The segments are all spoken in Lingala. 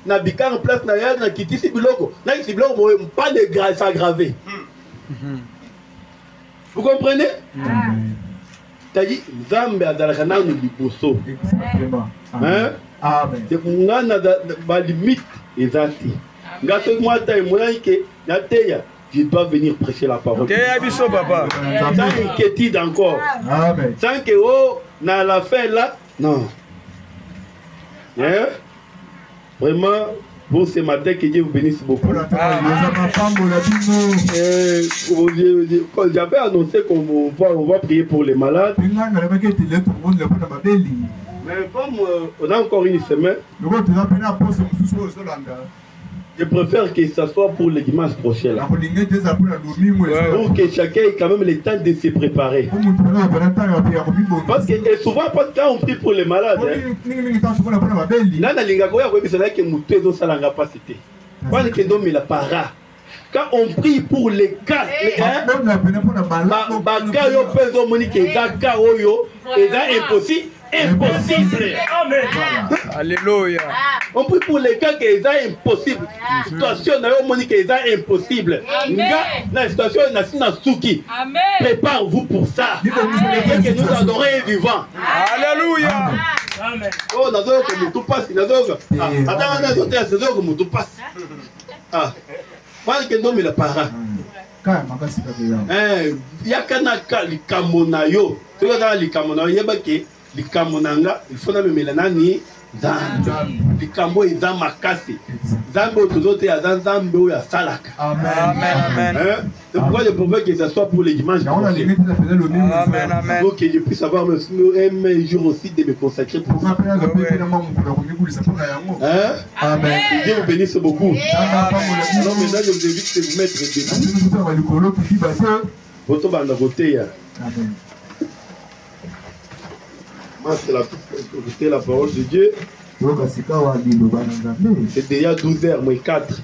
na bika en place na ya na kitisi biloko na kitisi biloko pas de grâce aggravé. Vous comprenez? T'as dit Zambe azalaka na no liboso. Exactement. Hein? Amen. C'est pour nga na ba limite ezati. Nga so moi ta mona ke na teya, je dois venir prêcher la parole. Teya biso papa. Sans inquiétude encore. Amen. Sans que oh na la fin là, non. Hein? Vraiment, bon ce matin que Dieu vous bénisse beaucoup. J'avais annoncé qu'on va prier pour les malades. Mais comme on a encore une semaine, je préfère que ça soit pour le dimanche prochain. Là. Pour que chacun ait quand même le temps de se préparer. Parce que souvent, quand on prie pour les malades, quand on prie pour les cas, impossible. Alléluia. On prie pour les cas qui sont impossibles. Situation qui est impossible. La situation est prépare-vous pour ça. Et que nous adorons est vivant. Alléluia. Oh, nous avons que tout passe. Attends, que tout passe. Ah, voilà que nous le parent. Il y a qu'un likamonayo. Tu vois, likamonayo, il y a likamonanga, il faut me melanani. Likambo eza makasi. Zambo tozote ya zambo ya salaka. Amen. C'est pourquoi je propose que ça soit pour les dimanches. Amen. Pour que je puisse avoir un jour aussi de me consacrer pour ça. Amen. Dieu vous bénisse beaucoup. Alors maintenant je vous invite à vous mettre debout. Votre bande à côté. Moi, c'est la parole de Dieu. C'est déjà 12h, moins 4.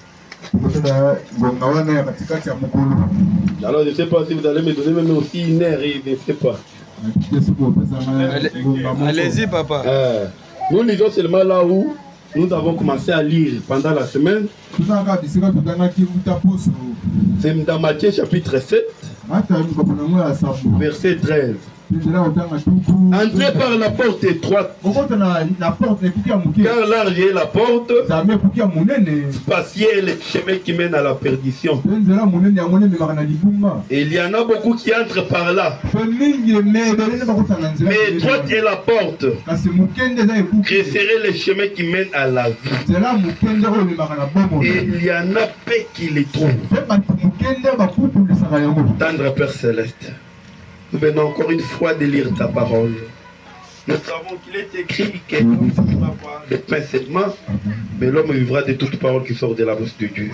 Alors, je ne sais pas si vous allez me donner même aussi une heure, je ne sais pas. Allez-y, papa. Nous lisons seulement là où nous avons commencé à lire pendant la semaine. C'est dans Matthieu chapitre 7, verset 13. Entrez par la porte étroite, car large est la porte, spacieux est le chemin qui mène à la perdition. Et il y en a beaucoup qui entrent par là. Mais étroite est la porte, resserrez le chemin qui mène à la vie. Et il y en a peu qui les trouvent. Tendre Père Céleste, nous venons encore une fois de lire ta parole. Nous savons qu'il est écrit que l'homme ne vivra pas de pain seulement, mais l'homme vivra de toute parole qui sort de la bouche de Dieu.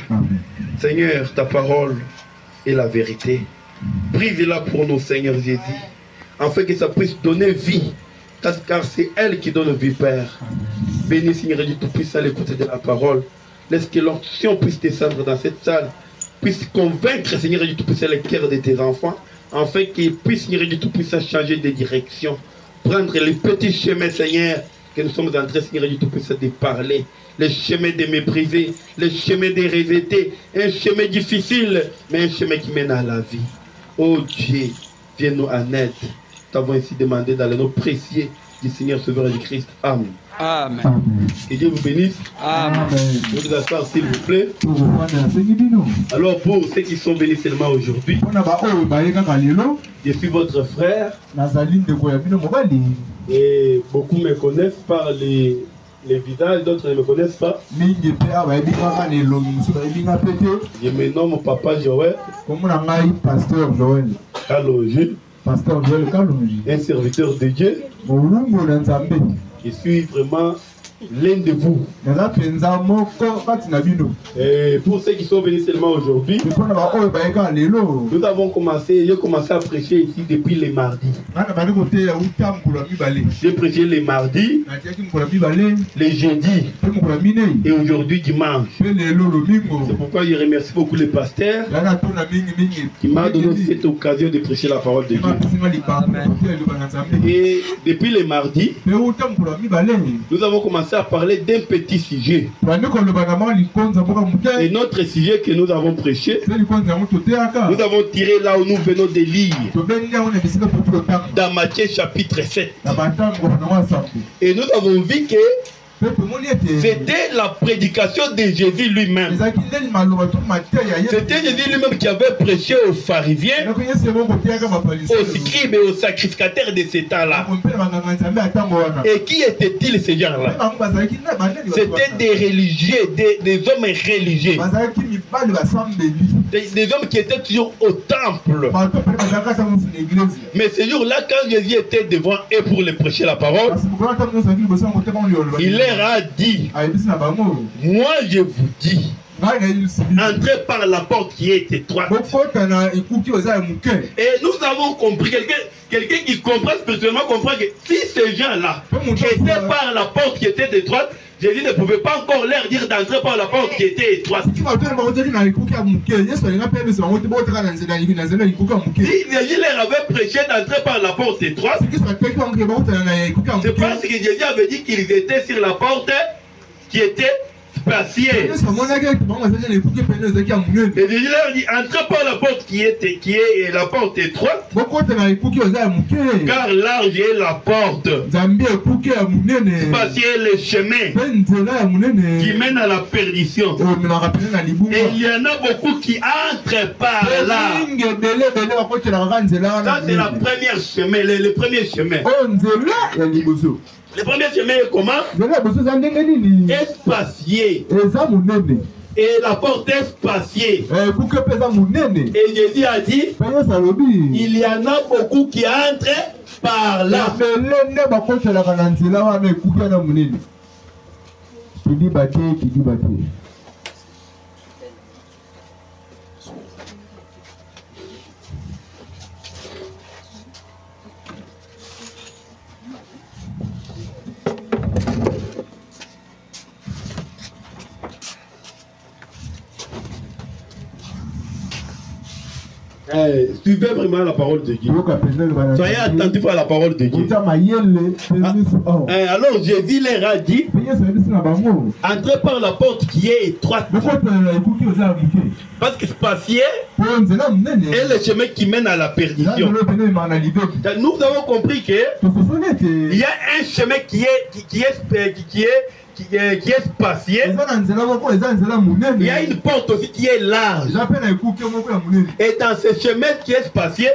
Seigneur, ta parole est la vérité. Brise-la pour nous, Seigneur Jésus, afin que ça puisse donner vie, car c'est elle qui donne vie, Père. Bénis, Seigneur Dieu Tout-Puissant, à l'écoute de la parole. Laisse que l'onction puisse descendre dans cette salle, puisse convaincre, Seigneur Dieu Tout-Puissant, le cœur de tes enfants, afin qu'ils puissent, Seigneur Dieu Tout-Puissant, changer de direction, prendre les petits chemins, Seigneur, que nous sommes en train, Seigneur Dieu Tout-Puissant, de parler, les chemins de mépriser, les chemins de rejeter, un chemin difficile, mais un chemin qui mène à la vie. Oh Dieu, viens-nous en aide. Nous t'avons ainsi demandé dans le nom précieux du Seigneur Sauveur du Christ. Amen. Amen. Que Dieu vous bénisse. Amen. Vous vous asseoir, s'il vous plaît. Alors, pour ceux qui sont venus seulement aujourd'hui, je suis votre frère. Et beaucoup me connaissent par les visages, d'autres ne me connaissent pas. Je me nomme Papa Joël. Pasteur Joël. Kalonji. Pasteur Joël Kalonji. Un serviteur de Dieu. Je suis vraiment l'un de vous. Et pour ceux qui sont venus seulement aujourd'hui, nous avons commencé, j'ai commencé à prêcher ici depuis les mardis. J'ai prêché les mardis, les jeudis et aujourd'hui dimanche. C'est pourquoi je remercie beaucoup les pasteurs qui m'ont donné cette occasion de prêcher la parole de Dieu. Et depuis les mardis, nous avons commencé commencer à parler d'un petit sujet. Et notre sujet que nous avons prêché, nous avons tiré là où nous venons de lire, dans Matthieu chapitre 7. Et nous avons vu que c'était la prédication de Jésus lui-même. C'était Jésus lui-même qui avait prêché aux pharisiens, aux scribes et aux sacrificateurs de ce temps-là. Et qui étaient-ils ces gens-là? C'était des religieux, des hommes religieux. Des hommes qui étaient toujours au temple. Mais ce jour-là, quand Jésus était devant eux pour les prêcher la parole, il leur a dit, moi je vous dis, entrez par la porte qui est étroite. Et nous avons compris, quelqu'un qui comprend spirituellement comprend que si ces gens-là étaient par la porte qui était étroite, Jésus ne pouvait pas encore leur dire d'entrer par la porte qui était étroite. Si Jésus leur avait prêché d'entrer par la porte étroite, c'est parce que Jésus avait dit qu'ils étaient sur la porte qui était spacieuse. Et Jésus leur dit, entrez par la porte qui est la porte étroite, car large est la porte, spacieux le chemin qui mène à la perdition. Et il y en a beaucoup qui entrent par là. Ça c'est la première chemin, le premier chemin. Le premier chemin est comment? Espacieux. Et la porte est spacieuse. Et Jésus a dit, il y en a beaucoup qui entrent par là. Suivez vraiment la parole de Dieu. Soyez attentifs à la parole de Dieu. Alors Jésus leur a dit, entrez par la porte qui est étroite. Parce que c'est spacieux et le chemin qui mène à la perdition. Nous avons compris qu'il y a un chemin qui est spacieux. Il y a une porte aussi qui est large. Et dans ce chemin qui est spacieux,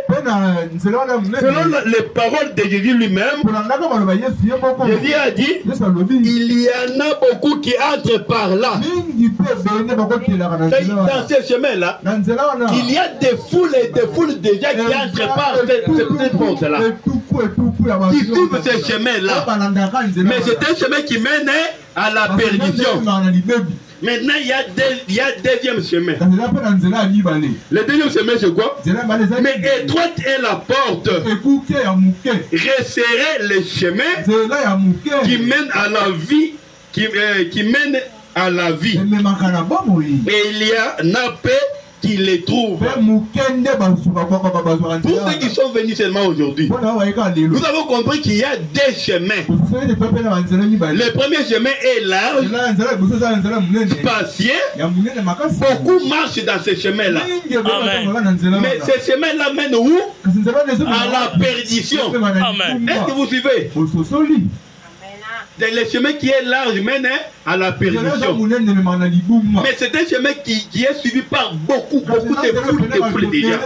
selon les paroles de Jésus lui-même, Jésus a dit, il y en a beaucoup qui entrent par là. Dans ce chemin-là, il y a des foules et des foules de gens qui entrent par cette porte-là, qui suivent ce chemin-là. Mais c'est un chemin qui mène à la perdition. Maintenant, il y a deuxième chemin. Le deuxième chemin, c'est quoi? Mais étroite est la porte. Resserrez le chemin qui mène à la vie, qui mène à la vie. Et il y a un peu qui les trouvent. Pour ceux qui sont venus seulement aujourd'hui, nous avons compris qu'il y a deux chemins. Le premier chemin est large, spacieux. Beaucoup marchent dans ce chemin-là. Mais ce chemin-là mène où? À la perdition. Est-ce que vous suivez? Le chemin qui est large mène à la perdition. Mais c'est un chemin qui est suivi par beaucoup de foules de gens.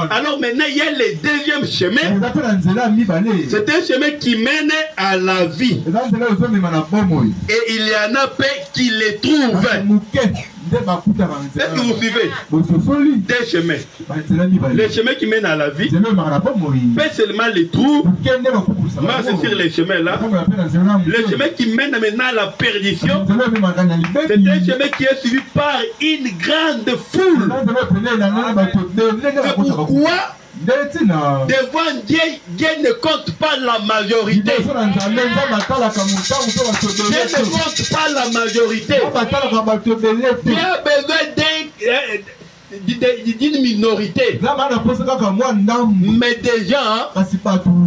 Alors maintenant, il y a le deuxième chemin. C'est un chemin qui mène à la vie. Et il y en a peu qui les trouvent. Est-ce que vous suivez? Deux chemins. Le chemin qui mène à la vie, peu seulement les trous, marche sur les chemins là. Le chemin qui mène maintenant à la perdition, c'est un chemin qui est suivi par une grande foule. C'est pourquoi devant Dieu, Dieu ne compte pas la majorité. Dieu ne compte pas la majorité. Dieu a besoin d'une minorité, mais des gens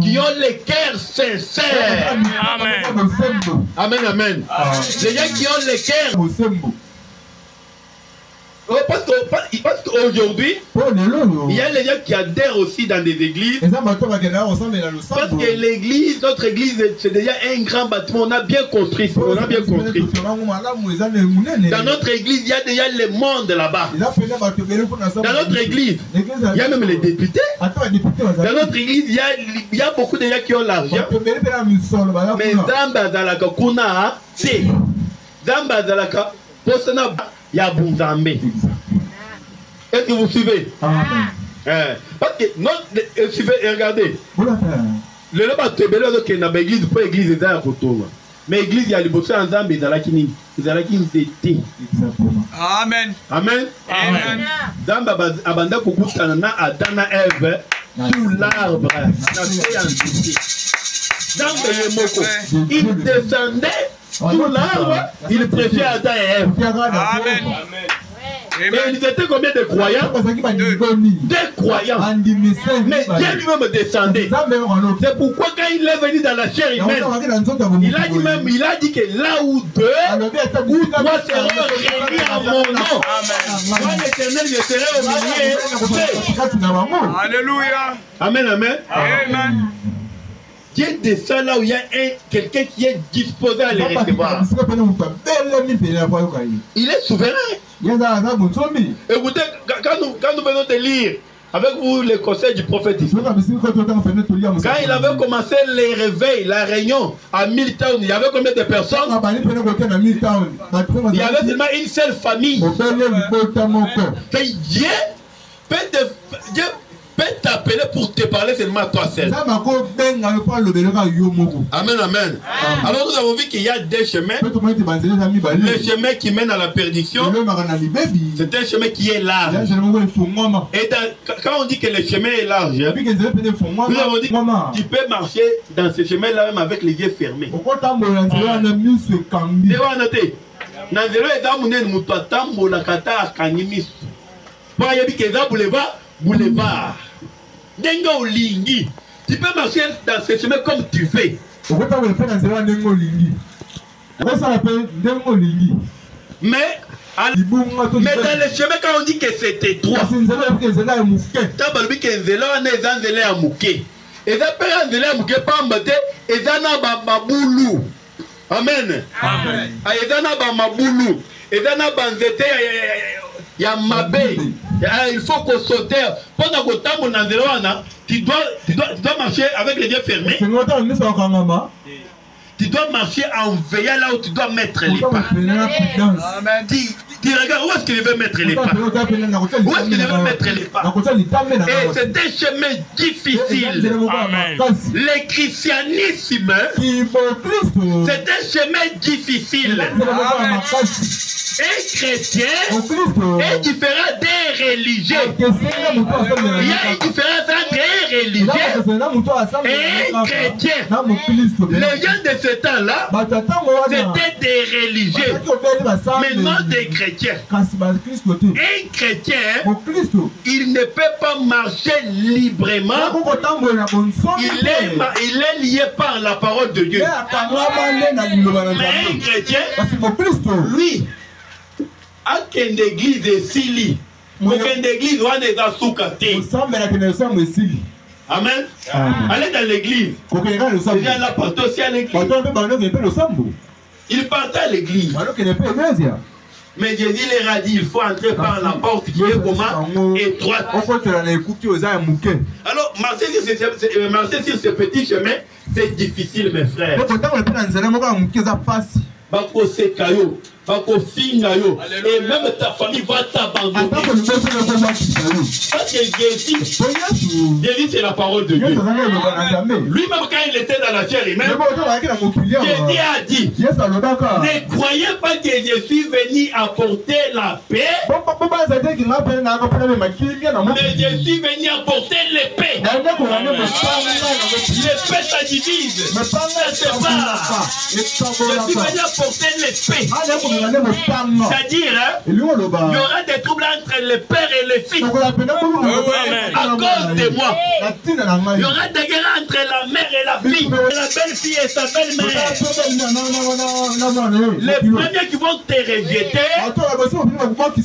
qui ont les cœurs sincères. Amen. Amen, amen. Des gens qui ont les cœurs. Parce qu'aujourd'hui, il y a les gens qui adhèrent aussi dans des églises. Parce que l'église, notre église, c'est déjà un grand bâtiment. On a bien construit. On a bien construit. Dans notre église, il y a déjà le monde là-bas. Dans notre église, il y a même les députés. Dans notre église, il y a beaucoup de gens qui ont l'argent. Mais Zamba Zalaka Kuna, c'est Zamba Zalaka, Posana. Il y a Bunzambe. Est-ce que vous suivez? Parce que suivez et regardez. Le lobby est belé donc na l'église pour l'église est à Kotoba. Mais l'église il y a les bossés en Zambie dans la kini c'était. Amen. Amen. Amen. Zamba abanda kokutana na Adana Eve sous l'arbre na séance. Zamba yemoko. Il descendait sous l'arbre, il préfère Adam et Ève. Amen. Mais ils étaient combien de croyants? Deux croyants. Mais Dieu lui-même descendait. C'est pourquoi quand il est venu dans la chair humaine, il a dit que là où deux ou trois seront réunis à mon nom, moi l'Éternel, je serai au milieu. Alléluia. Amen, amen. Amen. Dieu descend là où il y a quelqu'un qui est disposé à les recevoir. Il est souverain. Écoutez, quand nous venons de lire avec vous les conseils du prophète ici, quand il avait commencé les réveils, la réunion à Milltown, il y avait combien de personnes? Il y avait seulement une seule famille. Dieu peut t'appeler pour te parler seulement à toi seul. Amen, amen. Alors nous avons vu qu'il y a deux chemins. Le chemin qui mène à la perdition, c'est un chemin qui est large. Et quand on dit que le chemin est large, nous avons dit que tu peux marcher dans ce chemin-là même avec les yeux fermés. Boulevard. Dengo Lingi. Tu peux marcher dans ce chemin comme tu fais. Mais dans le chemin, quand on dit que c'est étroit, amen. Il faut qu'on saute. Pendant que tu dois marcher avec les yeux fermés. Tu dois marcher en veillant là où tu dois mettre les pas. Tu regardes où est-ce qu'il veut mettre les pas. Où est-ce qu'il veut mettre les pas. Et c'est un chemin difficile. Le christianisme, c'est un chemin difficile. Un chrétien est différent d'un religieux. Il y a une différence entre un religieux et un chrétien. Les gens de ce temps-là, c'était des religieux, mais non des chrétiens. Un chrétien, il ne peut pas marcher librement. Il est lié par la parole de Dieu. Mais un chrétien, lui, aucune église est sili. Aucune église va des assoukate. Amen. Allez dans l'église. Déjà là, partout aussi à l'église. Il partait à l'église. Mais Jésus leur a dit, il faut entrer par la porte qui est comment étroite. Alors, marcher sur ce petit chemin, c'est difficile, mes frères. Bako sekayo, bako fingayo, et même ta famille va t'abandonner. Parce que Jésus, c'est la parole de Dieu. Lui-même, quand il était dans la chair humaine, Jésus a dit, ne croyez pas que je suis venu apporter la paix, mais je suis venu apporter l'épée. L'épée, ça divise, ça sépare. Je suis venu apporter l'épée. C'est-à-dire, il y aura des troubles entre le père et le fils. À cause de moi. Il y aura des guerres entre la mère et la fille. La belle-fille et sa belle-mère. Les premiers qui vont te rejeter,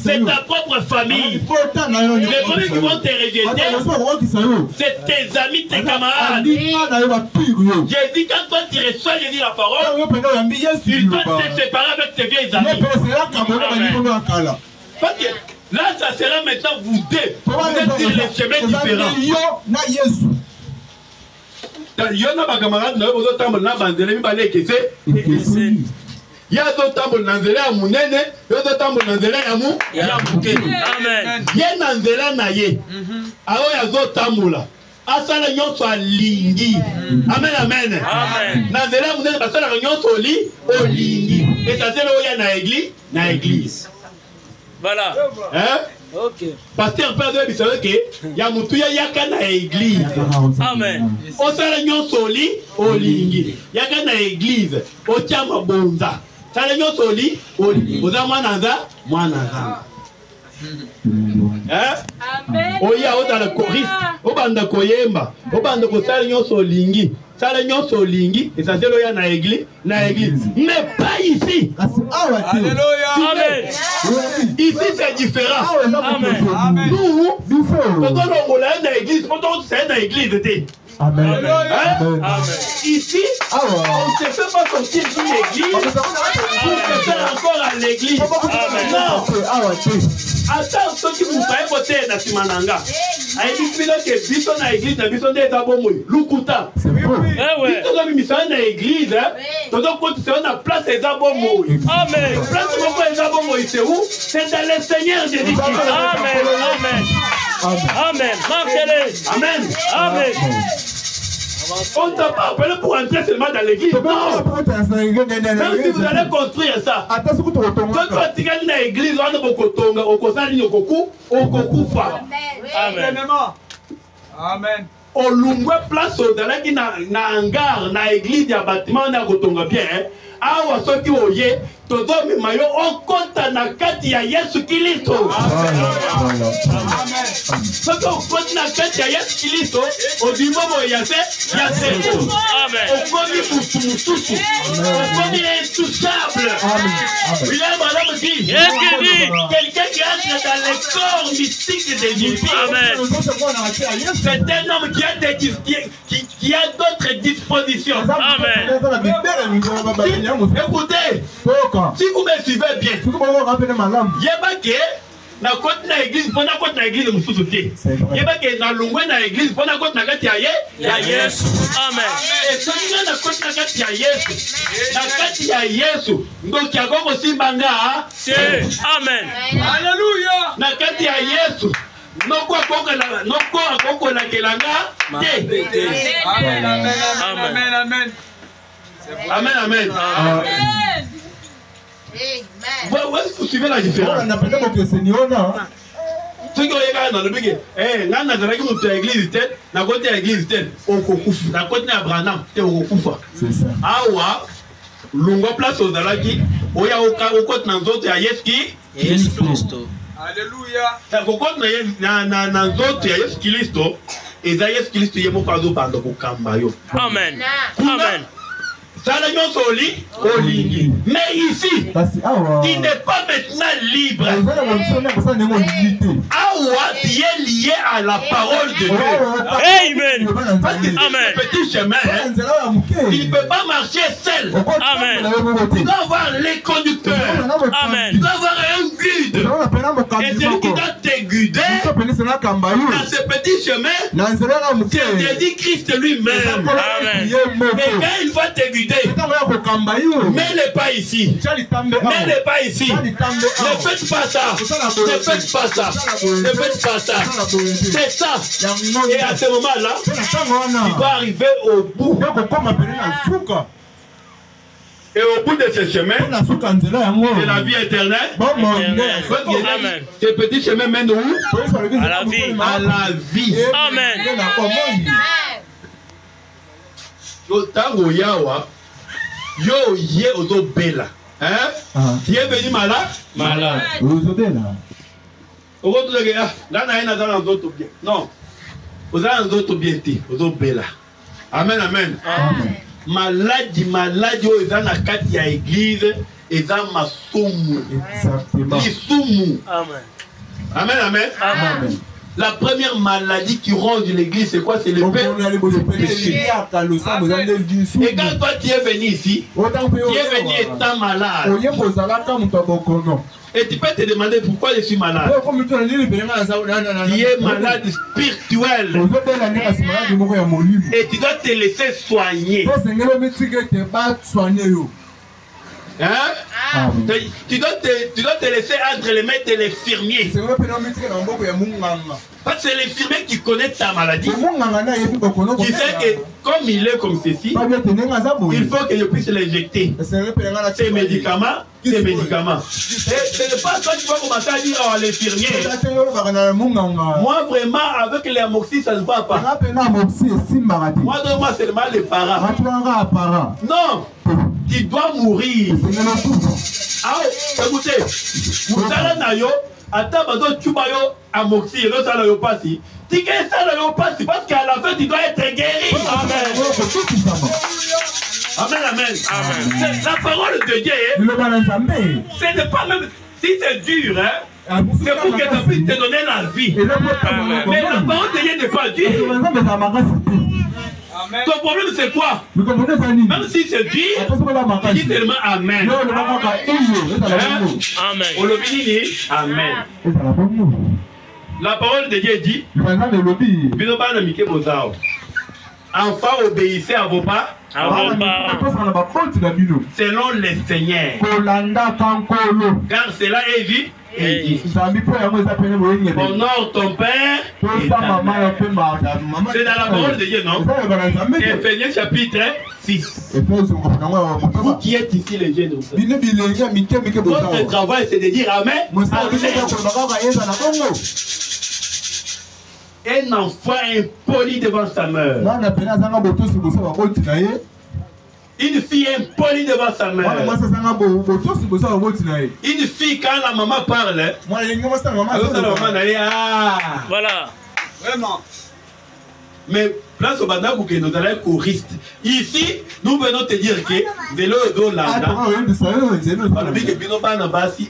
c'est ta propre famille. Les premiers qui vont te rejeter, c'est tes amis, tes camarades. J'ai dit, quand toi tu reçois, j'ai dit la parole, il doit te séparer avec tes vieilles amis. Parce que là, ça sera maintenant vous deux. Vous êtes sur les chemins différents. Il y a des camarades qui ont été en train de se faire. Il y a d'autres temps pour l'enlever à mon nez, il y a d'autres temps pour l'enlever à mon bouquet. Amen. Il y a un enlevé naïe. Alors il y a d'autres temps pour là. Asala nyon soit lingi. Amen, amen. Amen. L'enlevé à mon nez, parce que la réunion soit lingi. Et ça c'est là où il y a na église. Voilà. Hein? Ok. Parce que père de vous savez que il y a mutu ya yaka na église. Amen. O sala nyon soli olingi. Yaka na église. O chama bonza. Sala nyon soli olingi. Oza mwana nza. Hein? Amen. Oya o dans le choriste. O banda koyemba. O banda ko sala nyon solingi. Sala nyon solingi. Et ça c'est là na église. Mais pas ici. Alléluia. Amen. Ici c'est différent. Amen. Nous, quand on est dans l'église, quand on est dans l'église, amen. Amen. Ici, on ne se fait pas sortir d'une église pour se faire encore à l'église. Non. Attends, ceux qui vous font voter dans Simananga. Il dit que Bisson dans l'église, Bisson est à Bomoy. Lukuta. C'est faux. Bisson dans l'église, donc quand tu es dans la place des Abomoy. Amen. La place des Abomoy, c'est où? C'est dans le Seigneur Jésus-Christ. Amen. Amen. Amen. Marchez-les. Amen. Amen. On ne t'a pas appelé pour entrer seulement dans l'église. Non. Même si vous allez construire ça. Quand tu vas tirer dans l'église, on va kotonga, on kosali okokufa. Amen. Amen. On lungwe place au dalaki na hangar na église ya bâtiment na kotonga bien. Awa soki oye todo mimayo okota na kati ya Yesu Kristo. Amen. Soki okota na kati ya Yesu Kristo, odimo boyase yaseto. Amen. Okomi mususu. Okomi intouchable. Amen. Il a madame dit. Quelqu'un qui entre dans le corps mystique de Jésus. Amen. C'est un homme qui a d'autres dispositions. Amen. Écoutez, si vous me suivez bien, il y a pas que na côté na église, pour na côté na église de Moussouté. Il y a pas que na lungwe na église, pour na côté na kati ya Yesu. Amen. Et si on na côté na kati ya Yesu, na kati ya Yesu, donc ya gogo simbanga. Amen. Alléluia. Na kati ya Yesu. Noko akokola kelanga. Amen. Amen. Amen. Amen. Amen, amen. Amen. Où est-ce que vous suivez la différence? Ceux qui ont dans le bégué, là, dans l'église, dans côté de l'église, dans côté d'Abraham, c'est Okokufa. C'est ça. Awa, lungo place aux Alaki, Oya Oka, Okot Nanzot, Yeski, Yesu Christo. Alléluia. Okot Nanzot, Yesu Christo, et Yesu Christo, Yemo Kazo Bando Kambayo. Amen. Amen. Mais ici, il n'est pas maintenant libre. Awa, tu es lié à la parole de Dieu. Amen. Parce que ce petit chemin, il ne peut pas marcher seul. Amen. Tu dois avoir les conducteurs. Amen. Tu dois avoir un guide. Et celui qui doit te guider dans ce petit chemin, c'est Jésus-Christ lui-même. Amen. Mais quand il va te guider, mets-le pas ici. Mets-le pas ici. Ne faites pas ça. Ne faites pas ça. Ne faites pas ça. C'est ça. Et à ce moment-là, il va arriver au bout. Et au bout de ce chemin, c'est la vie éternelle. Amen. Ce petit chemin mène où? À la vie. À la vie. Amen. Yo tango yawa. Yo ye ozo bela. Hein? Tu es venu malade? Malade. Vous êtes là. Au retour de gars, là, on a dans d'autres bien. Non. Vous avez d'autres bien, vous êtes bella. Amen, amen. Amen. Maladie, ils ont la carte de l'église, ils ont ma somme. Exactement. Amen, amen. Amen. La première maladie qui ronge l'église, c'est quoi? C'est le péché. Et quand toi tu es venu ici, tu es venu étant malade. Et tu peux te demander pourquoi je suis malade. Tu es malade spirituel. Et tu dois te laisser soigner. Hein? Tu dois te laisser entre les mains de l'infirmier. Parce que c'est l'infirmier qui connaît ta maladie. Qui sait que comme il est comme ceci, il faut que je puisse l'injecter. Ces médicaments, ces médicaments. Ce n'est pas ça que tu vas commencer à dire à l'infirmier. Moi vraiment, avec les amoxicilles, ça ne va pas. Moi, donne-moi seulement les paras. Non! Tu dois mourir. Ah, écoutez, vous allez nayo, attends, bazo tubayo amoxi, et ça n'a pas si. Tu que ça n'a pas si, parce qu'à la fin, tu dois être guéri. Amen. Amen, amen. Amen. La parole de Dieu, ce n'est pas même si c'est dur, hein. C'est pour que ça puisse te donner la vie. Mais la parole de Dieu n'est pas dure. Ton problème c'est quoi? Même si c'est dur, tu dis tellement Amen. Amen. Amen. La parole de Dieu dit, enfants, obéissez à vos parents selon les seigneurs. Car cela est dit. Honore ton père. C'est dans la parole de Dieu, non? Éphésiens chapitre 6. Vous qui êtes ici, les jeunes, votre travail c'est de dire Amen. Un enfant impoli devant sa mère. Une fille impolie devant sa mère. Une fille, quand la maman parle, Voilà. Vraiment. Mais place au bandage pour que nous allons être choristes. Ici, nous venons te dire que vélo do landa.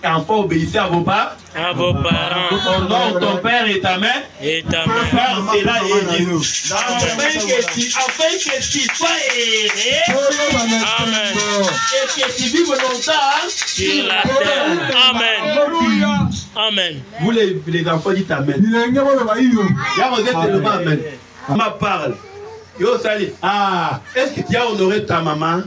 Enfant, obéissez à vos parents. À vos parents. Honore ton père et ta mère. Et ta mère. Car c'est là et Dieu. Afin que tu sois aimé. Amen. Et que tu vives longtemps Sur la terre. Amen. Amen. Vous les enfants dites Amen. Là, vous êtes tellement Amen. Maman parle. Yo sali. Ah, est-ce que tu as honoré ta maman?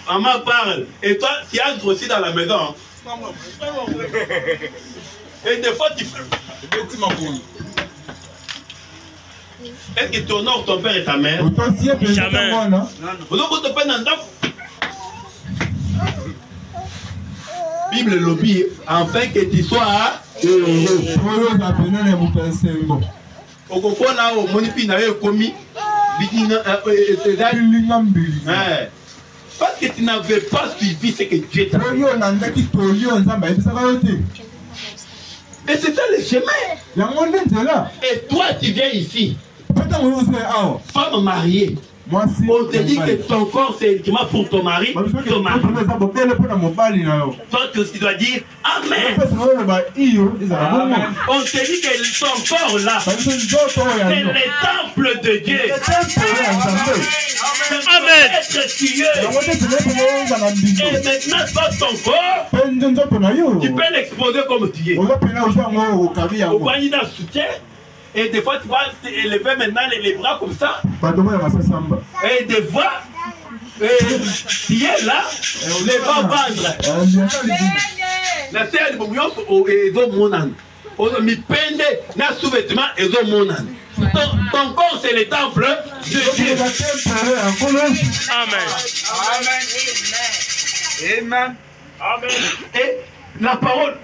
Maman parle. Et toi, tu entres aussi dans la maison. Et des fois, tu fais. Est-ce que tu honores ton père et ta mère? Jamais. Bible lobby, afin que tu sois heureux. Au Congo, là, au Monipi, n'a pas commis. Parce que tu n'avais pas suivi ce que Dieu t'a dit. Et c'est ça le chemin. Et toi, tu viens ici, femme mariée. On te dit que ton corps c'est uniquement pour ton mari. Toi, tu dois dire Amen. On te dit que ton corps là, c'est le temple de Dieu. Amen. Et maintenant, toi, ton corps, tu peux l'exposer comme tu es. Au voyez dans le soutien. Et des fois, tu vas élever maintenant les bras comme ça. Et des fois, tu es là, les bras vendre. La sœur de Boumio, ils ont mon âne. Ils pendent dans sous-vêtements, ils ont mon âne. Ton corps, c'est le temple de Dieu. Amen. Amen. Amen. Et la parole,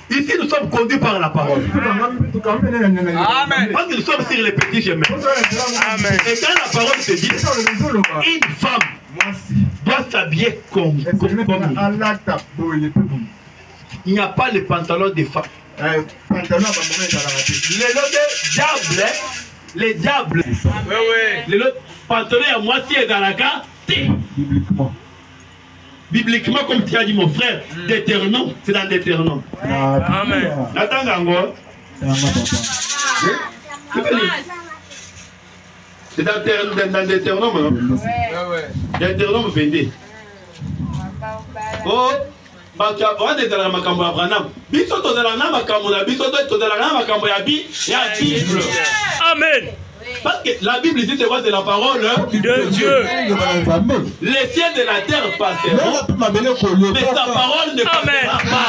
ici nous sommes conduits par la parole. Amen. Parce que nous sommes sur les petits chemins. Amen. Et quand la parole se dit, une femme doit s'habiller comme lui. Il n'y a pas le pantalon des femmes. Les diables, les pantalons à moitié dans la carte. Bibliquement, comme tu as dit mon frère, Deutéronome, c'est dans Deutéronome. Amen. Attends, Gango. C'est dans Deutéronome. Deutéronome 22. Oh, bato on est dans la makambo Abraham. Biso to dans la makambo na biso to dans la makambo ya Bible. Amen. Parce que la Bible ici c'est quoi? C'est la parole de Dieu. Les cieux de la terre passeront, mais sa parole ne passera pas.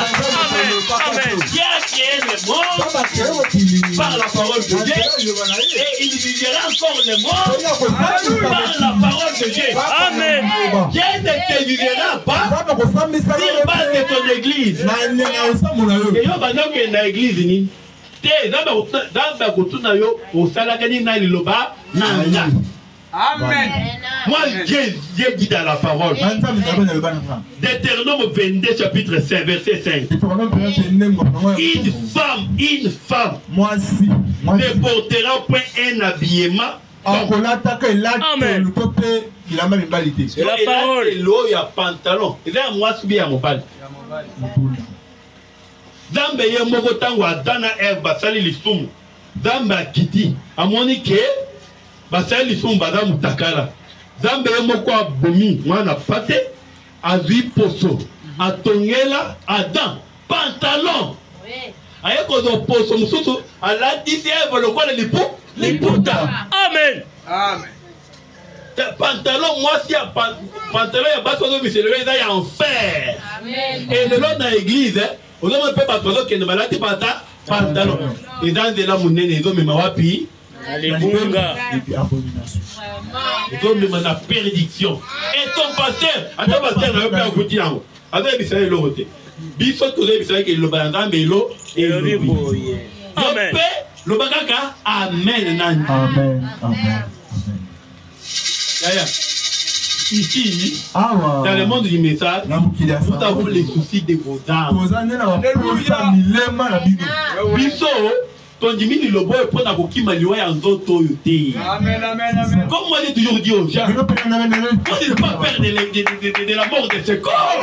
Amen. Dieu a créé le monde par la parole de Dieu et il vivra encore le monde par la parole de Dieu. Amen. Dieu ne te vivra pas sur base de ton église. Et yo bandoko na église ni. Amen. Moi, Dieu dit dans la parole. Deutéronome 22, chapitre 5, verset 5. Une femme ne portera point un habillement. Amen. C'est la parole. Il y a pantalon. Il y a moi subi à mon bal. Zambe ye moko tango adana Eve basali lisumu. Zambe akiti amoni ke basali lisumu bada mutakala. Zambe ye moko abomi mwana pate azui poso atongela Adam pantalon. Aye kozo poso mususu alati si Eve lokola liputa. Amen. Amen. Pantalon moi si pantalon ya baso zo miselelo eza ya enfer. Amen. Et le long dans l'église on a un peu de qui ne va pas pantalon. Et dans de la monnaie, ils ont mis ma wapi. Ils ont mis ma prédiction. Et ton pasteur, attends, pasteur, on va vous dire. Attends, il s'agit de l'autre. Bisous, tout le monde, il le balance, mais l'eau et le ribo. Amen. Le bagaka, amen. Amen. Ici, dans le monde du message, nous avons les soucis de vos âmes. Biso, ton dimini le boy pour la coquille malioua en d'autres. Amen. Comme moi j'ai toujours dit aux gens, on ne peut pas perdre de la mort de ce corps.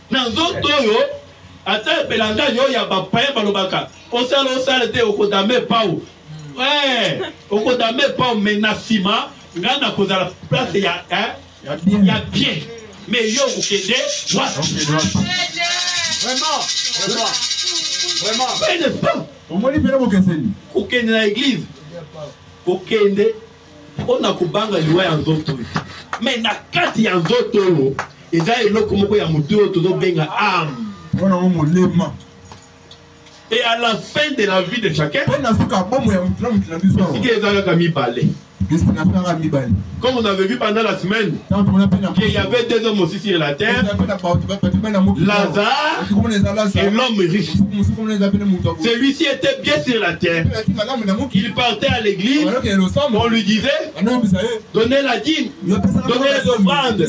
Dans d'autres, attends, Belanda, il y a pas de balobaka. On s'est au Kodame Pau. Ouais, au Kodame Pau, mais Nassima, il y a la place, il y a bien. Mais yo, vous qu'aidez, Vraiment. Mais n'est-ce pas? Vous qu'aidez dans l'église. Vous qu'aidez. On a kubanga liwa ya nzoto. Mais na kati ya nzoto, eza eloko moko ya mutu oyo benga âme. Et à la fin de la vie de chacun, comme on avait vu pendant la semaine, qu'il y avait deux hommes aussi sur la terre, Lazare et l'homme riche. Celui-ci était bien sur la terre. Il partait à l'église, on lui disait, donnez la dîme, donnez les offrandes,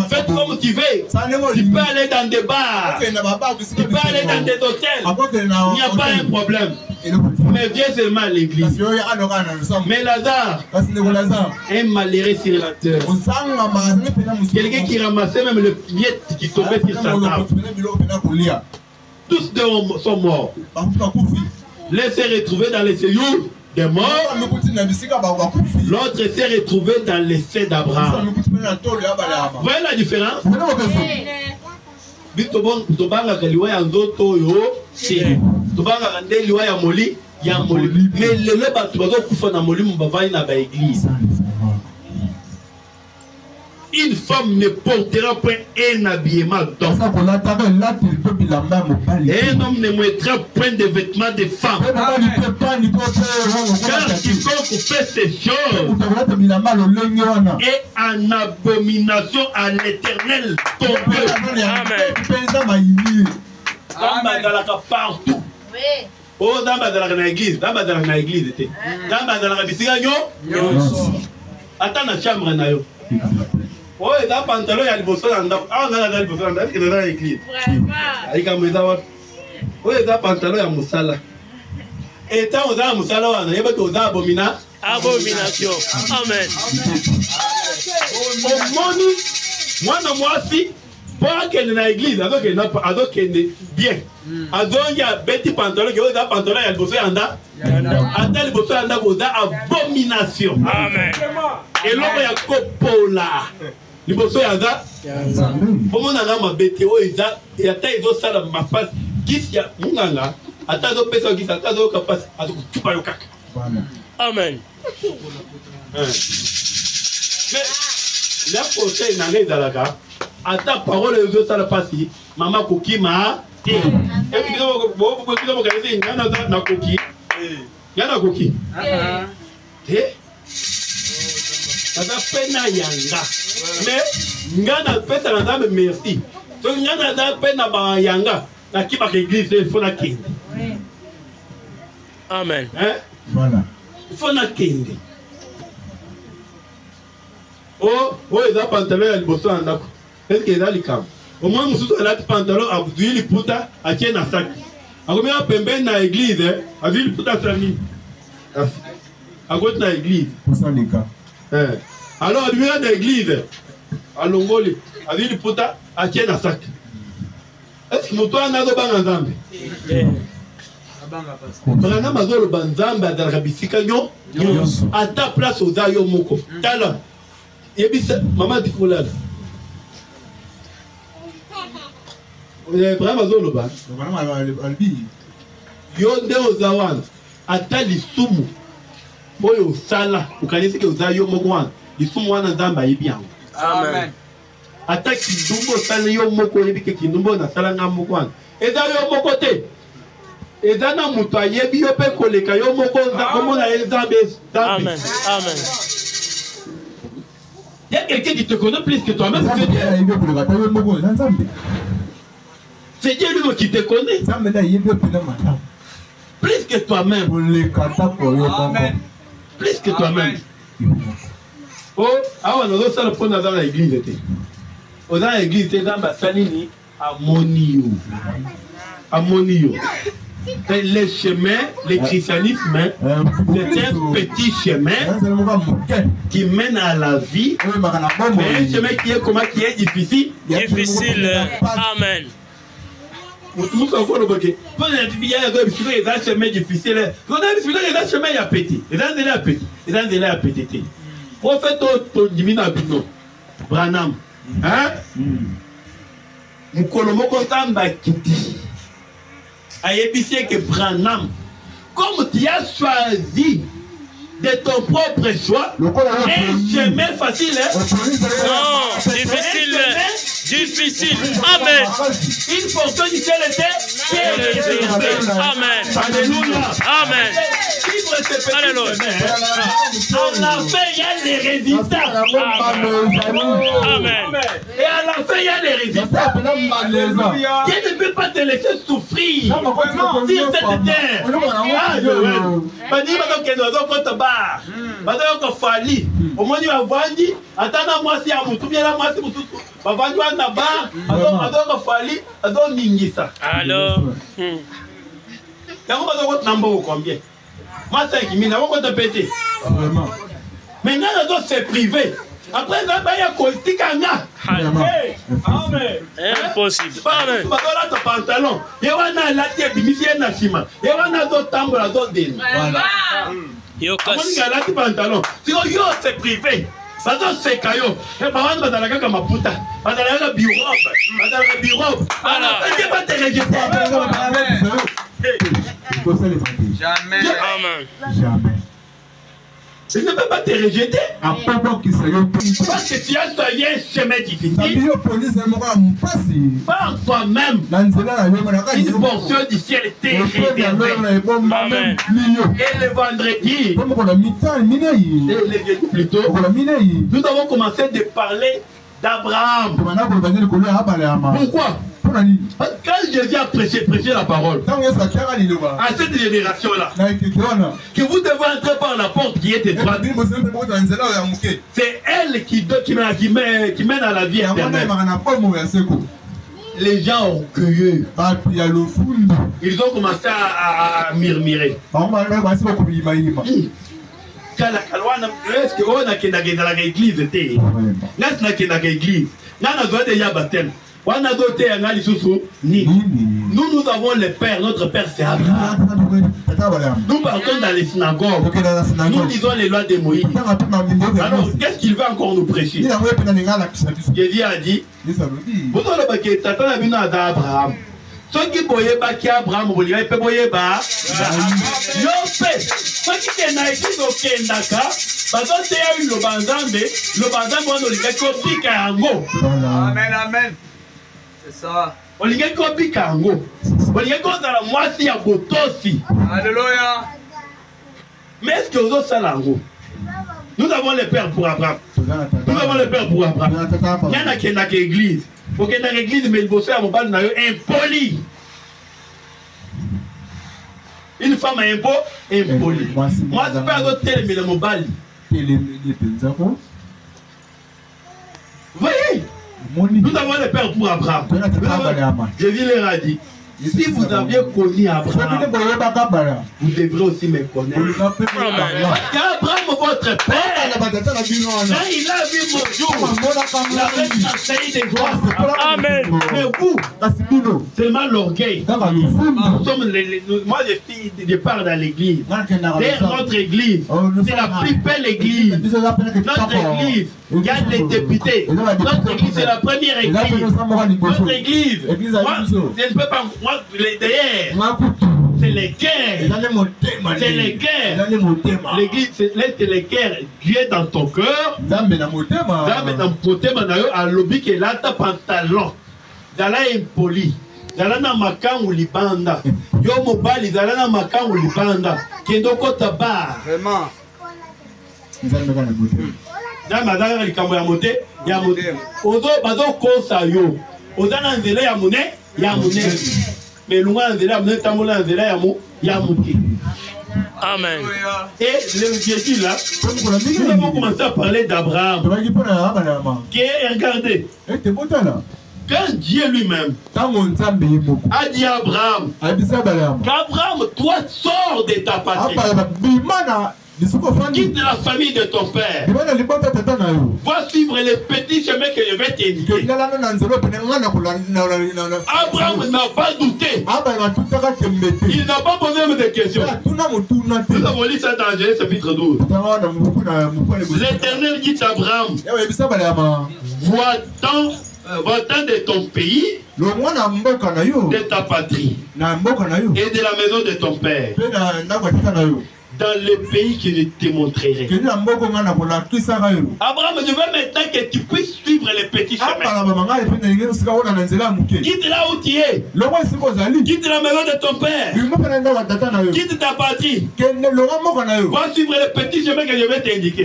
faites comme tu veux. Tu peux aller dans des bars, tu peux aller dans des hôtels, il n'y a pas un problème. Mais viens seulement à l'église. Mais Lazare, un malheureux sur la terre. Quelqu'un qui ramassait même le miette qui tombait sur sa table. Tous deux sont morts. L'un s'est retrouvé dans les séjours des morts. L'autre s'est retrouvé dans les seins d'Abraham. Vous voyez la différence? Mais le une femme ne portera point un habillement d'homme. Et un homme ne mettra point de vêtements de femme. Car quiconque fait ces choses est en abomination à l'Éternel ton Dieu. Amen. Partout. Oh, dans la église, dans la église, dans la Attends la chambre na yo. Oh, et là pantalon ya liboso na ndako. Ah, on a la liboso na ndako, il est dans l'église. Vraiment. Aïe comme ça wa. Oh, et là pantalon ya musala. Et tant on a musala wa na yeba to za abomina. Abomination. Amen. Omoni mwana mwasi pour qu'elle na église azokende bien. Azonya beti pantalon que oza pantalon ya liboso ya nda. Ata liboso ya nda oza abomination. Amen. Eloko ya kopola liboso ya nda. Omona na mabete o eza ata ezosala mapasi kisi ya munganga ata azopesa kisi ata azoyoka pasi azokutupa yo kaka. Amen. Mais la conseil n'a rien dans la à ta parole et aux autres passé maman coquille ma et puis beaucoup de na coquille yana coquille eh ça pena yanga mais ngana pesa na dame merci donc ngana da pena ba yanga na ki ba église il faut na kende Amen. Hein voilà il faut na kende. Oh, ils ont pantalon à l'bosso en d'accord. Est-ce qu'ils ont les câbles? Au moins, nous sommes là, pantalon à l'huile de puta à tienne à sac. À combien de pembe dans l'église, à l'huile de puta à sami. À côté de l'église. Pour ça, les gars. Alors, à l'huile de l'église, à l'ongoli, à l'huile de puta à tienne à sac. Est-ce que nous sommes là, nous sommes ensemble? Brana mazolo banzamba à la bisika nyo à ta place aux ayo moko. Tala. Yebisa maman dit quoi là? Vraiment mazolo ba. Yonde ozawan ata lisumu oyo sala ukanisi ke uzayo moko wana lisumu wana zamba yebiango. Amen. Ata kindumbo sala yo moko yebike kindumbo na sala nga moko wana. Ezayo moko te. Ezana mutu ayebi yo pe koleka yo moko komona ezambe. Amen. Amen. Il y a quelqu'un qui te connaît plus que toi-même. C'est Dieu lui qui te connaît. Plus que toi-même. Amen. Plus que toi-même. Oh, ah, on a ça le point dans l'église. Dans l'église, c'est dans la saline ammonio. Ammonio. Les chemins, le christianisme, c'est un petit chemin qui mène à la vie, mais un chemin qui est comment, qui est difficile. Difficile. Amen. Nous sommes encore au côté. Quand on a dit qu'il y a un chemin difficile, quand on a dit qu'il y a un chemin à péter, et dans le à péter, et dans le à péter. Prophète, ton divin abino, Branham, hein? Mukolomo kontamba kiti. Ayébissé que Branham, comme tu as choisi de ton propre choix, un chemin facile, hein? Non, difficile. Difficile. Amen. Une portion du ciel était. Amen. Alléluia. Amen. Alléluia. À la fin, il y a les résultats. Amen. Et à la fin, il y a les résultats. Dieu ne peut pas te laisser souffrir sur cette terre. Au moins, il va vendre. Attends, moi, si à mon tout bien là, moi, c'est mon tout. Va vendre un bar. Attends, fali. Attends, ningisa. Alors. T'as un number combien? Moi, 5 000. On va te péter. Maintenant, c'est privé. Après, il y a politique à nga. Amen. Impossible. Amen. Voilà ton pantalon. Il y a un latte de misère national. Il y a un autre tambour à d'autres dînes. Voilà. Yo casse. Il y a un latte pantalon. Si on yo c'est privé. Ça doit se caillot. Et par contre, dans la gamme ma puta. Dans la bureau. Dans la bureau. Voilà. Il va te rejeter. Jamais. Amen. Jamais. Je ne peux pas te rejeter. Parce que tu as choisi un chemin difficile. Par toi-même. Une portion du ciel était réservée. Amen. Et le vendredi, et le jeudi plutôt, nous avons commencé de parler d'Abraham. Pourquoi? Quand Jésus a prêché la parole à cette génération-là, que vous devez entrer par la porte qui est étroite, c'est elle qui mène à la vie éternelle. Les gens orgueilleux, ils ont commencé à murmurer. Est-ce qu'on a l'église? Nous avons le Père, notre Père c'est Abraham. Nous partons dans les synagogues, nous lisons les lois de Moïse. Alors qu'est-ce qu'il va encore nous prêcher? Jésus a dit, vous avez Abraham. Ceux qui boyaient qui Abraham, vous voyez pas boyer bas. Ceux qui étaient naïfs au Kendaka, parce que c'est une lobandambe, on a dit Amen, amen. C'est ça. on dit qu'on pique un go. On dit qu'on a la moitié à Botosi. Alléluia. Mais est-ce que vous avez ça là? Nous avons le Père pour Abraham. Nous avons le Père pour Abraham. Il y en a qui sont dans l'église. Pour qu'il y ait dans l'église, mais il bosse à mon bal impoli. Une femme impoli. Moi, c'est pas un autre tel, mais le mobile. Vous voyez? Nous avons le Père pour Abraham. Jésus leur a dit, si vous aviez connu Abraham, vous devrez aussi me connaître. Abraham, votre père, quand il a vu mon jour, il avait enseigné des joies. Amen. Mais vous, seulement l'orgueil. Moi, je pars dans l'église. C'est notre église. C'est la plus belle église. Notre église, il y a des députés. Notre église, c'est la première église. Notre église, moi, je ne peux pas. D'ailleurs, c'est les guerres. C'est les guerres. L'église, c'est les guerres. Dieu est dans ton cœur. Dame dans mon thème. À lobby qui est là, ta pantalon. Dala impoli. Dala na makan ou libanda. Yo mobile, dala na makan ou libanda. Kendo kota bar. Vraiment. Dame madame likambo ya moté. Ya moté. Ozo bazo kosa yo. Ozana nzela ya mone. Ya mone. Mais loin de là, nous sommes là, il y a Mouki. Amen. Et le Jésus là, nous avons commencé à parler d'Abraham. Qui est, regardez, quand Dieu lui-même a dit à Abraham, qu'Abraham, toi, sors de ta patrie. Quitte la famille de ton père. Va suivre les petits chemins que je vais t'indiquer. Abraham n'a pas douté. Il n'a pas posé de questions. Nous avons lu ça dans Genèse chapitre 12. L'Éternel dit à Abraham, va-t'en de ton pays, de ta patrie et de la maison de ton père, dans le pays que je te montrerai. Abraham, je veux maintenant que tu puisses suivre les petits chemins. Quitte là où tu es. Quitte la maison de ton père. Quitte ta patrie. Va suivre les petits chemins que je vais t'indiquer.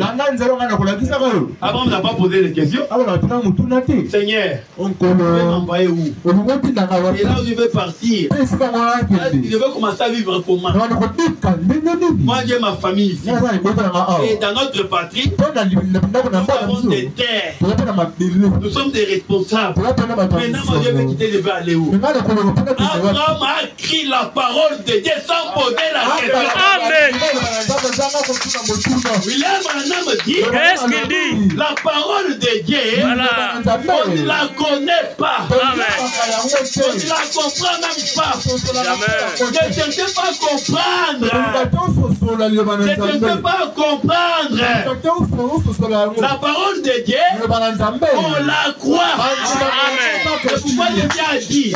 Abraham n'a pas posé de questions. Seigneur, je vais m'envoyer où? Et là où je vais partir, je vais commencer à vivre comment? Moi, j'ai ma famille ici. Et dans notre patrie, nous avons des terres. Nous sommes des responsables. Maintenant, moi, je vais quitter, je vais aller où? Abraham a écrit la parole de Dieu sans poser la question. Amen. William Branham dit, Qu'est-ce qu'il dit? la parole de Dieu, Voilà. on ne la connaît pas. Amen. On ne la comprend même pas. Jamais. Je ne sais pas comprendre. Je ne peux pas comprendre. La parole de Dieu, on la croit. Amen. C'est pourquoi Dieu a dit,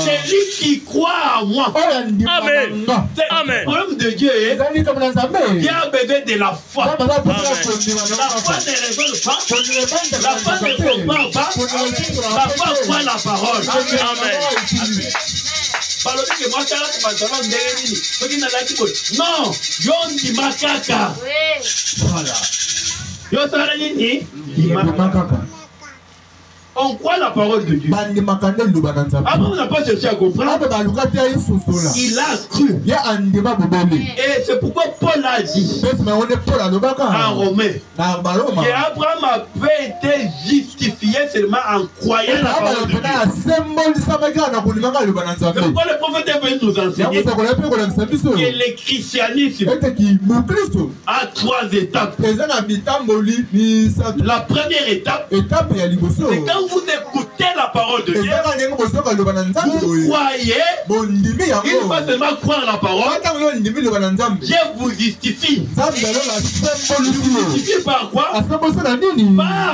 c'est lui qui croit en moi. Amen. C'est le problème de Dieu. Dieu a besoin de la foi. La foi ne révèle pas. La foi ne comprend pas. La foi croit la parole. Amen. Non, yo ndi makaka. Voilà. Yo sala nini? On croit la parole de Dieu. Bandi makande luba na nzambe. Avant, on n'a pas cherché à comprendre. Abe baluka te ayi sosola. Il a cru. Ya andima bobele. Et c'est pourquoi Paul a dit Pesi me one Paul alobaka. en Romain Na Baroma. que Abraham a été justifié seulement en croyant la parole de Dieu. C'est pourquoi le prophète est venu nous enseigner que le christianisme a 3 étapes. La première étape, c'est quand vous écoutez la parole de Dieu, vous croyez, il faut seulement croire la parole, Dieu vous justifie. Justifie par quoi? Par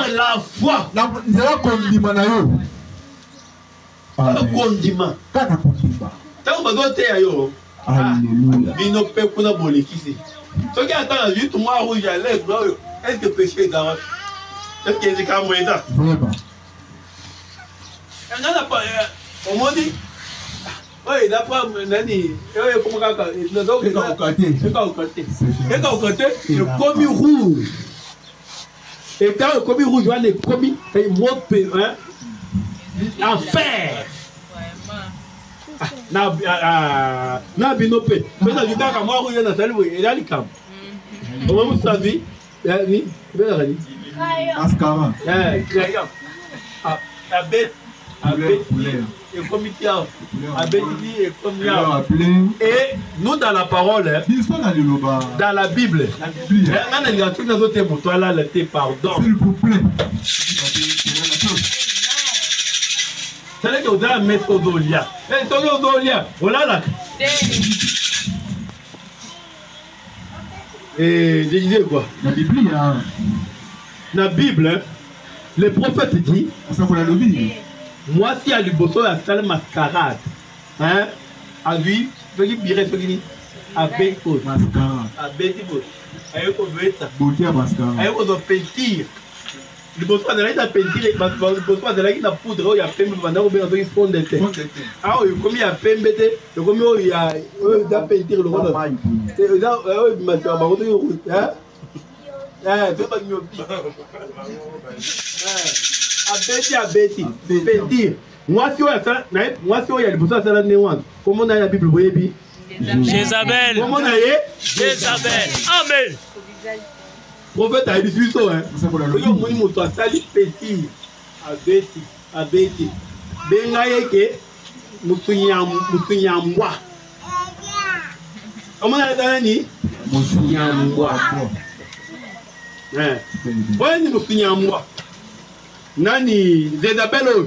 la foi. Par le condiment. Tant que vous êtes ailleurs, vous ne pouvez pas bolekisi. Ce qui attend juste moi rouge à l'aise, est-ce que péché est dans? Est-ce que c'est comme ça? On m'a dit, oui, d'après Nani, le commis rouge. Et quand le commis rouge, le commis, c'est un enfer. Na binope. Mais na vita kama rouge na salu et là likam. Comment vous savez? Ni, ben rani. Ascara. Clairement. Et comité et nous dans la parole, dans la Bible, pardon. S'il vous plaît. C'est là que vous allez mettre au dolia. Et je disais quoi? La Bible, le prophète dit, moi si à l'Iboso la salle mascarade, hein, à lui, je dis bien ce qu'il dit, à Béco, à Béco, à Yokoveta, à Yokoveta, l'Iboso a de la peinture, l'Iboso a de la poudre, il y a peine, il y a un fond de terre. Ah oui, comme il y a peine, comme il y a de la peinture, le rôle. C'est là, oui, mais tu vas voir, hein? C'est pas mieux. Abeti, peinture. Moi si il y a le besoin de la néant. Comment on a la Bible, vous voyez? Jézabel. Comment on a Jézabel. Amen. Prophète a dit ça, hein. Il y a sali peinture. Abeti. Bengaye ke mutunyamwa. Comment on a dit mutunyamwa. Hein. Voyez mutunyamwa. Nani Jézabel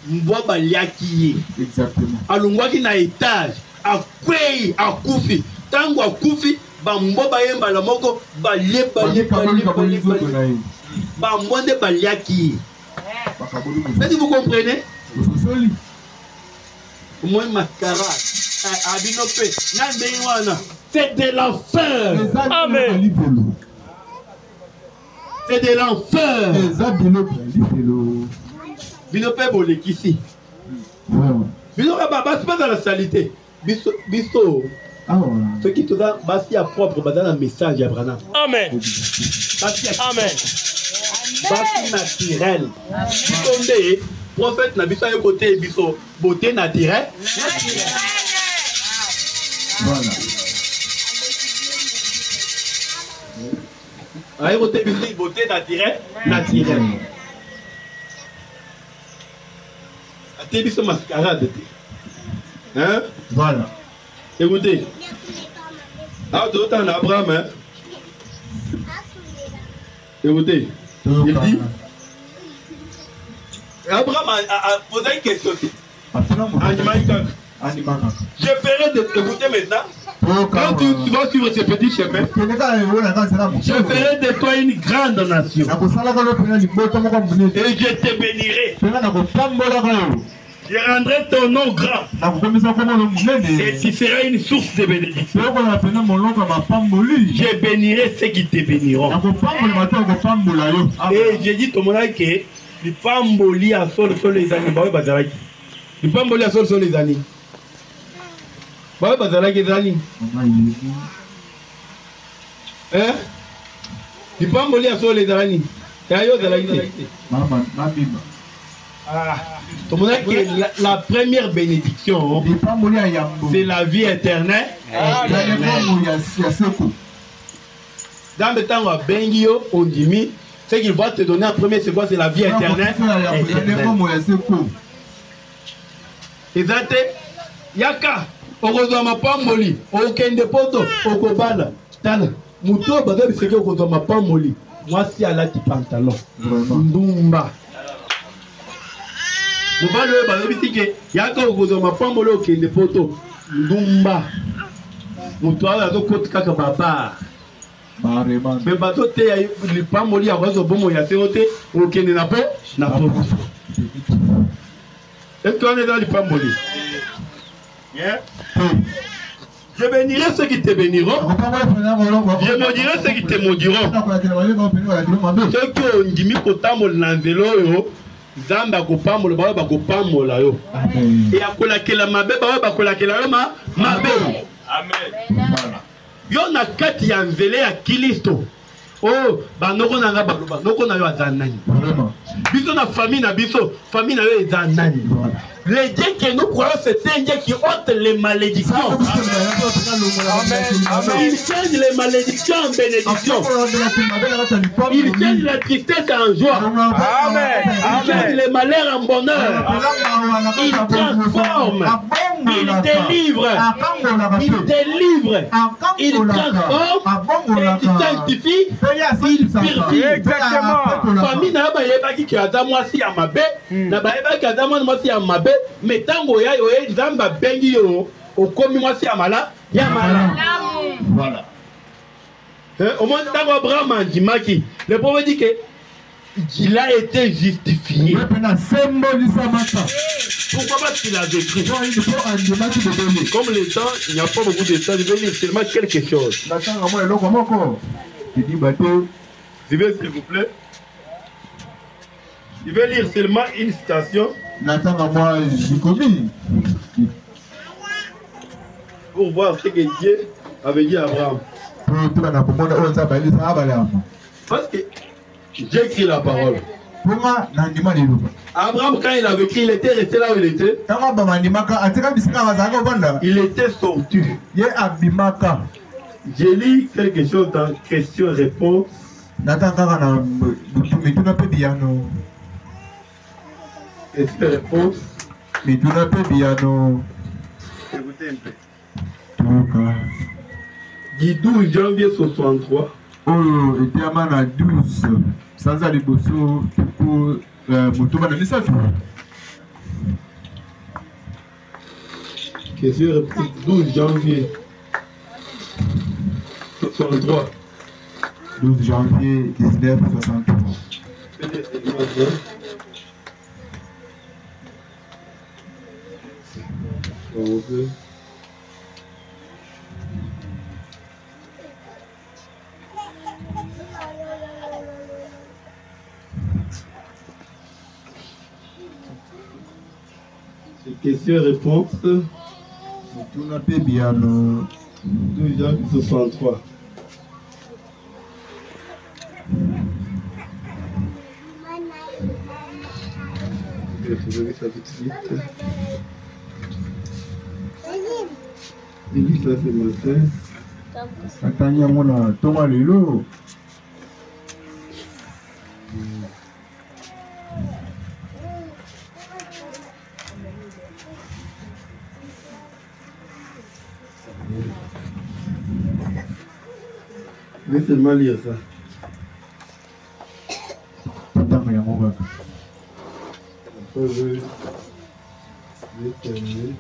mbwa baliaki Exactement. alungwaki na étage akwei akufi tango akufi bambwa bayemba la moko balie bambwa nde baliaki. Est-ce que vous comprenez? Moi mascarade abinope na ndenge wana c'est de l'enfer. Amen. C'est de l'enfer. Binope bolekisi. Binope c'est pas dans la saleté. Biso. Ce qui te donne basi à propre, dans un message à Abraham. Amen. Amen. Basi naturel. Biso prophète na biso yo côté biso beauté naturelle. Voilà. Aïe côté biso beauté naturelle. Ate biso mascarade. Hein? Voilà. Écoutez. Ah, tout le temps, Abraham, hein? Écoutez. Il dit. Abraham a posé une question. Je ferai de t'écouter maintenant. Quand tu vas suivre ce petit chemin, je ferai de toi une grande nation. Et je te bénirai. Je rendrai ton nom grand. Et tu seras une source de bénédiction. Je bénirai ceux qui te béniront. Et j'ai dit au monde que les pamboli à sol les animaux. Les pamboli à sol les animaux. Hein? Les pamboli à sol les animaux. La première bénédiction, c'est la vie éternelle. Dans le temps où Bengio, on dit, ce qu'il va te donner en premier, c'est quoi? C'est la vie éternelle. Exacte. Yaka, okozama pamboli, okende poto, okobala. Tala, muto baza biseke okozama pamboli. Moi si alati pantalon. Ndumba. Mobalo baza biseke, yaka okozama pamboli okende poto. Ndumba. Muto azo koti kaka baba. Mais bato te ya pamboli ya wazo bomo ya seote, okende na po, na poto. Est-ce qu'on est dans le pamboli? Je bénirai ceux qui te béniront. Je maudirai ceux qui te maudiront. Ceux qui ont dit que tu as dit Zamba kopambola ba ba kopambola yo. Et akolakela mabe ba ba kolakela yo mabe. Amen. Yo na kati ya nzele ya Kristo. Oh, ba noko na nga baloba, noko na yo azanani. Biso na famille na yo ezanani. Le Dieu que nous croyons, c'est un Dieu qui ôte les malédictions. Il change les malédictions en bénédictions. Il change la tristesse en joie. Il change les malheurs en bonheur. Il transforme. Il délivre. Il transforme. Il sanctifie. Il purifie. Exactement. Famille n'a pas yébaki qui a d'amoisi à ma bête. N'a pas yébaki qui a d'amoisi à ma bête. Mais tant que ya yoye zamba bengi yo okomi mwasi ya mala voilà. Au moins tant que Abraham andimaki, le prophète dit que il a été justifié. Pourquoi parce qu'il a décrit? Comme le temps, il n'y a pas beaucoup de temps, je vais lire seulement quelque chose. Je vais s'il vous plaît. Je vais lire seulement une citation. Pour voir ce que Dieu avait dit à Abraham. Parce que Dieu écrit la parole. Abraham, quand il avait écrit, il était resté là où il était. Il était sorti. J'ai lu quelque chose dans question-réponse. Question-réponse. Écoutez un peu. Du 12 janvier 63. Oh, était à 12. Sans aller bosso, pour Question-réponse 12 janvier 63. 12 janvier 1963. Question-réponse. Tout n'a pas bien. 12 janvier 63. Je vais trouver ça tout de suite. Il dit ça ce matin. Attends, on a Thomas Lelo. Je vais seulement lire ça. Attends, il y a mon gars. Après, je vais terminer.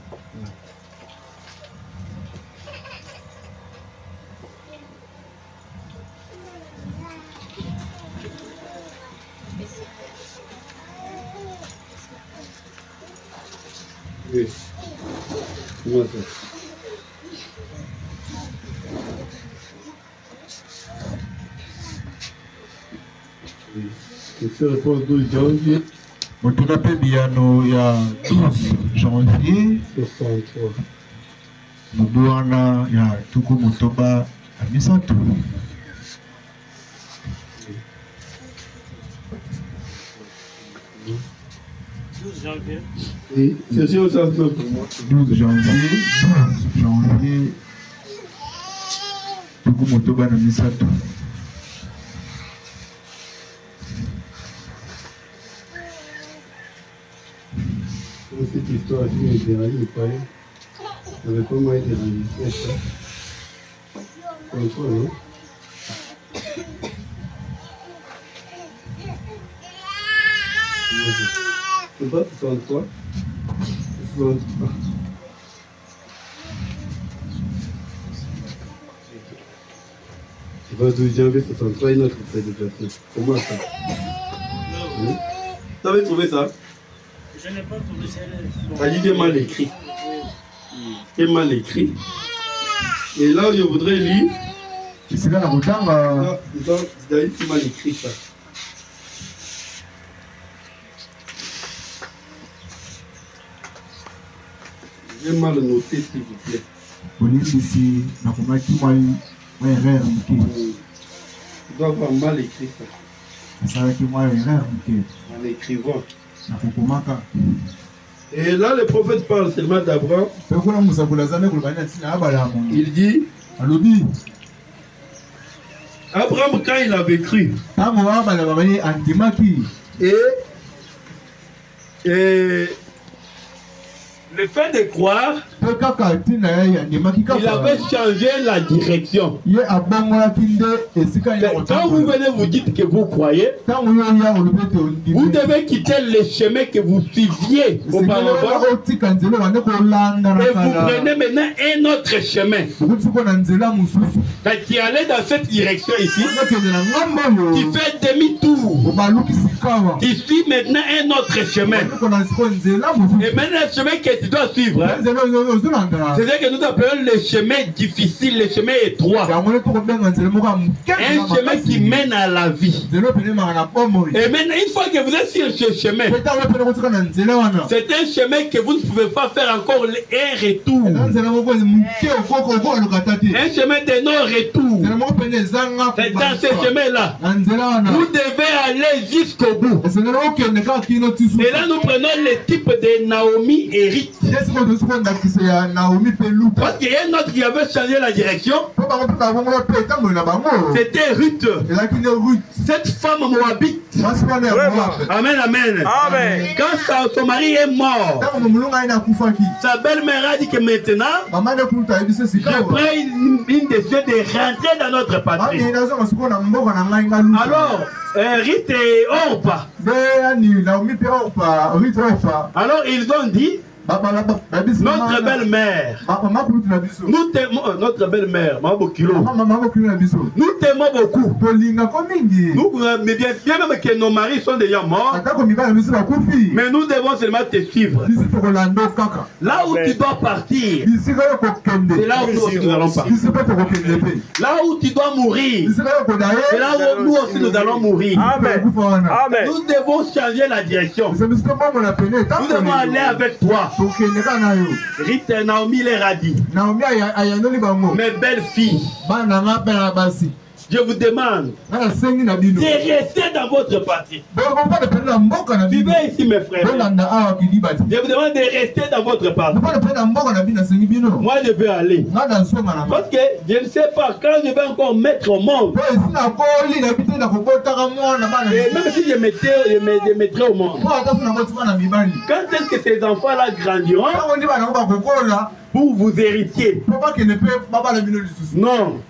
Oui. Comment ça? Oui. Question réponse 12 janvier. On a fait bien il y a 12 janvier. 63. Mubouana, il y a Toukou Motoba à Misantou. 12 janvier. Oui, c'est sûr, ça c'est pour moi. 12 janvier. Tuku motoba na misato. Cette histoire a été déraillée, pas elle avait comment été réalisée ça. Pourquoi, non? C'est pas 63. 63. Le 12 janvier 63, une autre prédication. Comment ça? Oui. Vous avez trouvé ça? Je n'ai pas trouvé ça. Ça dit que mal écrit. C'est mal écrit. Et là où je voudrais lire, C'est là la retard. c'est mal écrit ça. J'ai mal noté s'il vous plaît. Police ici, na komaki moi erreur Tu dois avoir mal écrit ça. asalaki moi erreur En écrivant. na kokomaka. Et là le prophète parle seulement d'Abraham. Pe kuna musakula zane kolobani na ntina abala mo. Il dit, Alobi Abraham quand il avait cru. tango abala babani andimaki. Et le fait de croire, Pe kaka ntina ya andimaki kaka. il avait changé la direction. Ye abongolaki nde esika ya Quand vous venez vous dites que vous croyez, tango yo ya olobi te ondimi. vous devez quitter le chemin que vous suiviez auparavant otika nzela bande kolanda na et vous kala. prenez maintenant un autre chemin Okuti ko na nzela mususu. qui allait dans cette direction ici, Nakende na ngambo qui yo. fait demi-tour, Obaluki sikawa. qui suit maintenant un autre chemin. Ko na siko nzela mususu. Et maintenant le chemin que tu dois suivre, hein, Nzela yo ozolanda. c'est ce que nous appelons le chemin difficile, le chemin étroit. Yango to ko benga nzela moko muke. Un chemin qui mène à la vie. Nzela pene maka na pomo. Et maintenant, une fois que vous êtes sur ce chemin, Peta yo pene ko tika na nzela wana. c'est un chemin que vous ne pouvez pas faire encore un retour. Nzela moko muke okoko okoko lokatati. Un chemin de non-retour. Nzela moko pene zanga. C'est dans ce chemin-là. Na nzela wana. Vous devez aller jusqu'au bout. Nzela okende ka kino tisu. Et là, nous prenons le type de Naomi et Ruth. Yesu ko dosu ko ndakise ya Naomi pe Luka. Parce qu'il y a un autre qui avait changé la direction. Po ba ko ta bongo pe ta mo na bango. C'était Ruth. Elaki ne Ruth. Cette femme moabite. Mwasi wana ya Moab. Amen, amen. Amen. Quand son mari est mort, Tango mulunga ina kufaki. sa belle-mère a dit que maintenant, Mama ne kuta ebise je sikawa. prends une décision de rentrer dans notre patrie. Mami nazo masiko na mboka na ngai ngaluka. Alors, Ruth et Orpa. Be ani Naomi pe opa, Ruth opa. Alors, ils ont dit, notre belle-mère, nous t'aimons, notre belle-mère, nous t'aimons beaucoup. Nous, mais bien même que nos maris sont déjà morts, mais nous devons seulement te suivre. Là où tu dois partir, c'est là où nous allons partir. Là où tu dois mourir, c'est là où nous aussi nous allons mourir. Amen. Amen. Nous devons changer la direction. Nous devons aller avec toi. Ruth et Naomi les a dit, mes belles filles, je vous demande de rester dans votre partie. Vivez ici, mes frères. Je vous demande de rester dans votre partie. Moi, je vais aller. Parce que je ne sais pas quand je vais encore mettre au monde. Et même si je mettrai au monde. Quand est-ce que ces enfants-là grandiront pour vous héritiez? Non.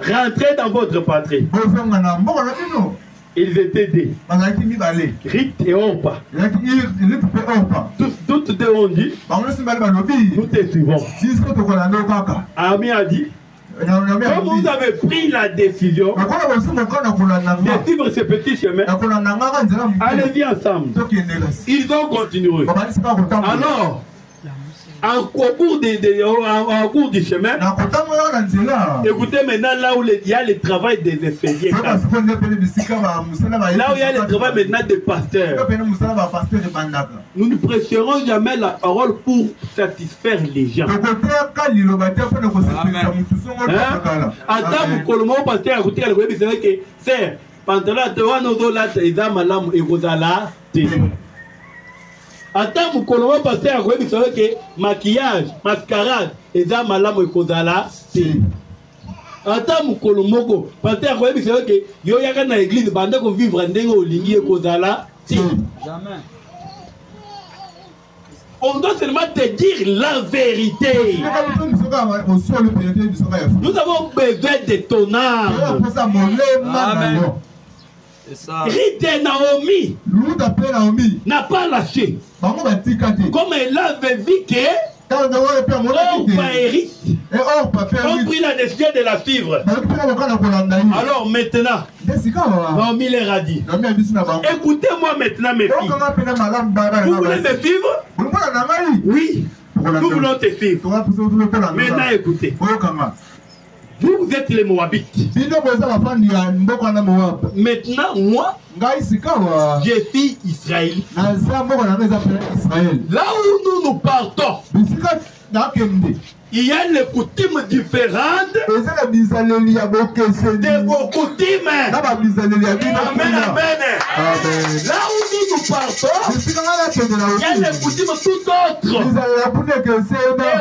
Rentrez dans votre patrie. Ils étaient deux. Ruth et Orpa. Toutes deux ont dit, nous te suivons. Ami a dit, comme vous avez pris la décision de suivre ce petit chemin, allez-y ensemble. Ils ont continué. Alors, au cours du chemin, écoutez maintenant là où il y a le travail des infirmiers. Là où il y a le travail maintenant des pasteurs. Nous ne prêcherons jamais la parole pour satisfaire les gens. Attends, mon colombo pasteur a dit que maquillage, mascarade, et ça, malamu ekozala. Attends, mon colombo pasteur a dit que yo yaka na église, bande ko vivre ndenge olingi ekozala. Jamais. On doit seulement te dire la vérité. Nous avons besoin de ton âme. Amen. C'est ça. Rite Naomi n'a pas lâché. Comme elle avait vu que ont pris la décision de la suivre. Alors maintenant, Naomi leur a dit, écoutez-moi maintenant mes filles. Vous voulez me suivre? Oui, nous voulons te suivre. Maintenant écoutez. Vous êtes les Moabites. Maintenant, moi, je suis israélite. Là où nous partons, il y a les coutumes différentes de vos coutumes. Amen, amen. Là où nous partons, il y a les coutumes tout autres de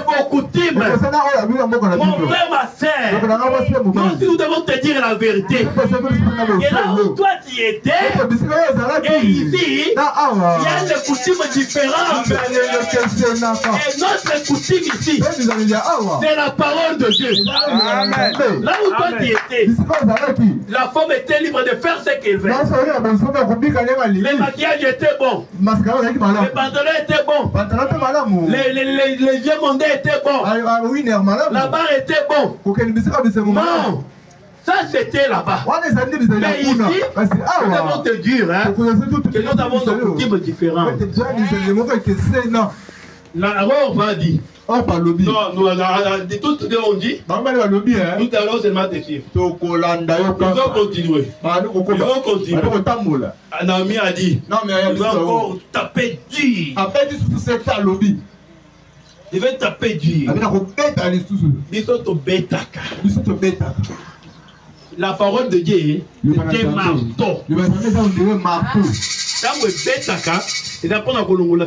vos coutumes. Mon frère, ma soeur, nous aussi nous devons te dire la vérité. Et là où toi tu étais, et ici, il y a les coutumes différentes. Et notre coutume ici, c'est la parole de Dieu. Amen. Là où toi tu étais, la femme était libre de faire ce qu'elle veut. Le maquillage était bon. Les pantalons étaient bons. Les vieux mondains étaient bons. La barre était bon. Non. Ça c'était là-bas. Mais ici, nous devons te dire que nous avons des coutumes différentes. La robe va dire. Non, nous tout on dit. Nous allons seulement te suivre. Ils vont continuer. Ils vont continuer. Naomi a dit. Ils vont encore taper dur. Ils vont taper dur. La parole de Dieu est un marteau. Dans le bétaka, ils apprennent à la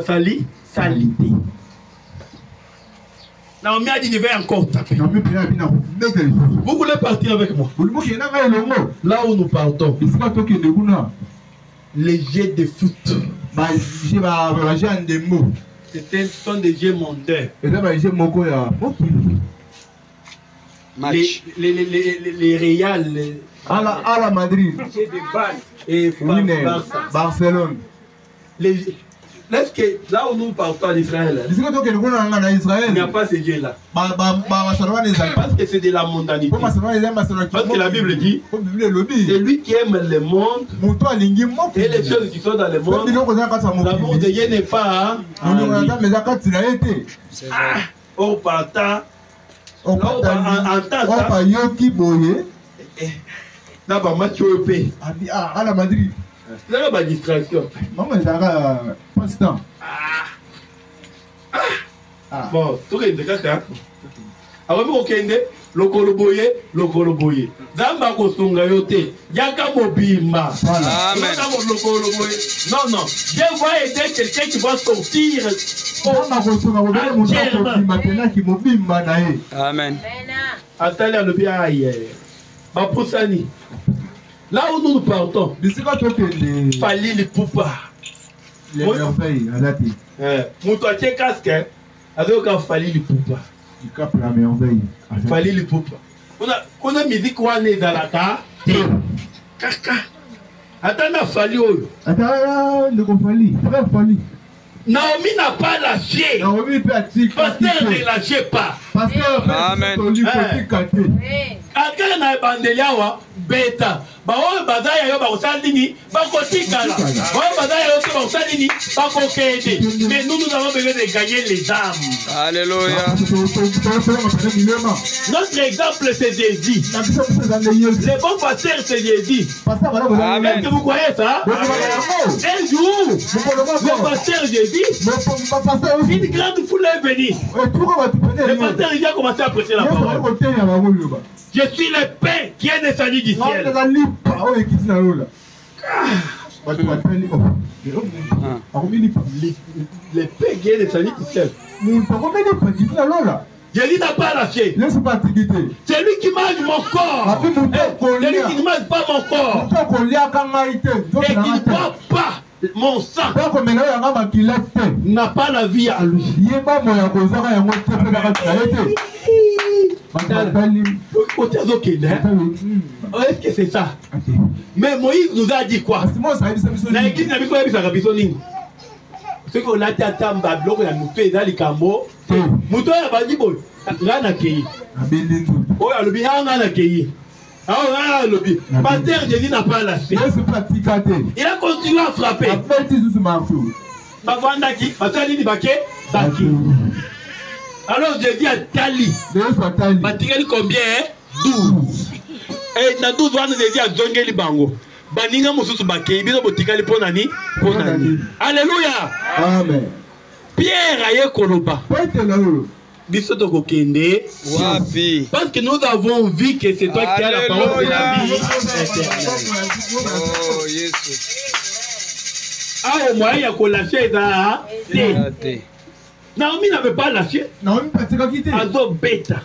salité. Naomi a dit, je vais encore taper. Vous voulez partir avec moi? Là où nous partons, les jets de foot. Ce sont des jets mondains. Les Real, à la Madrid et Barcelone. Est-ce que là où nous partons en Israël, il n'y a pas ces jeux-là? Parce que c'est de la mondanité. Parce que la Bible dit, c'est lui qui aime le monde et les choses qui sont dans le monde. L'amour de Dieu n'est pas. Au partant, en temps, à la Madrid. C'est la distraction. Maman, c'est pas bon, tout le monde est avant de lokoloboye. Zamba kosunga yote. Yaka mobimba. Amen. Non, non. Dieu va aider quelqu'un qui va sortir. Amen. Attendez le bien ailleurs. Bapoussani. Là où nous partons, Fali les poupas. Les merveilles, Moutouaché casque, avec un Fali les poupas. Du cap la merveille. Fali les poupas. On a musique ou on est dans la carte. Kaka. Attends, Fali. Attends, le Fali. Frère Fali. Naomi n'a pas lâché. Naomi peut être. Pasteur ne lâchez pas. Pasteur, Amen. Aka na bandelia wa beta. Ba o bazaya yo ba osandini, ba kotikala. Ba o bazaya yo ba osandini, ba kokede. Mais nous avons besoin de gagner les âmes. Alléluia. Notre exemple c'est Jésus. Le bon pasteur c'est Jésus. Amen. Est-ce que vous croyez ça? Un jour, le pasteur Jésus, une grande foule est venue. Le pasteur il a commencé à prêcher la parole. Je suis le pain qui est descendu du ciel. Les pégés de Sani Kiskel. Jésus n'a pas lâché. C'est lui qui mange mon corps. C'est lui qui ne mange pas mon corps. Et qui ne boit pas mon sang. N'a pas la vie à lui. Est-ce que c'est ça? Mais Moïse nous a dit quoi? Ce qu'on a dit à Tamba, bloc, il a nous fait dans les cambos. Mouton a pas dit bon, rien à cueillir. Oh, il a le bien à cueillir. Ah, on a le bien. Pasteur Jésus n'a pas lâché. Il a continué à frapper. Alors Jésus a tali. Batikali combien? 12. Et dans 12 ans, Jésus a zongeli bango. Baninga mususu bakei biso botikali ponani ponani. Alléluia. Amen. Pierre aye koloba. Biso to kokende wapi. Parce que nous avons vu que c'est toi qui as la parole de la vie éternelle. Oh Jésus. Ah au moins il y a lâché ça. Naomi n'avait pas lâché. Naomi pas quitté. Azo beta.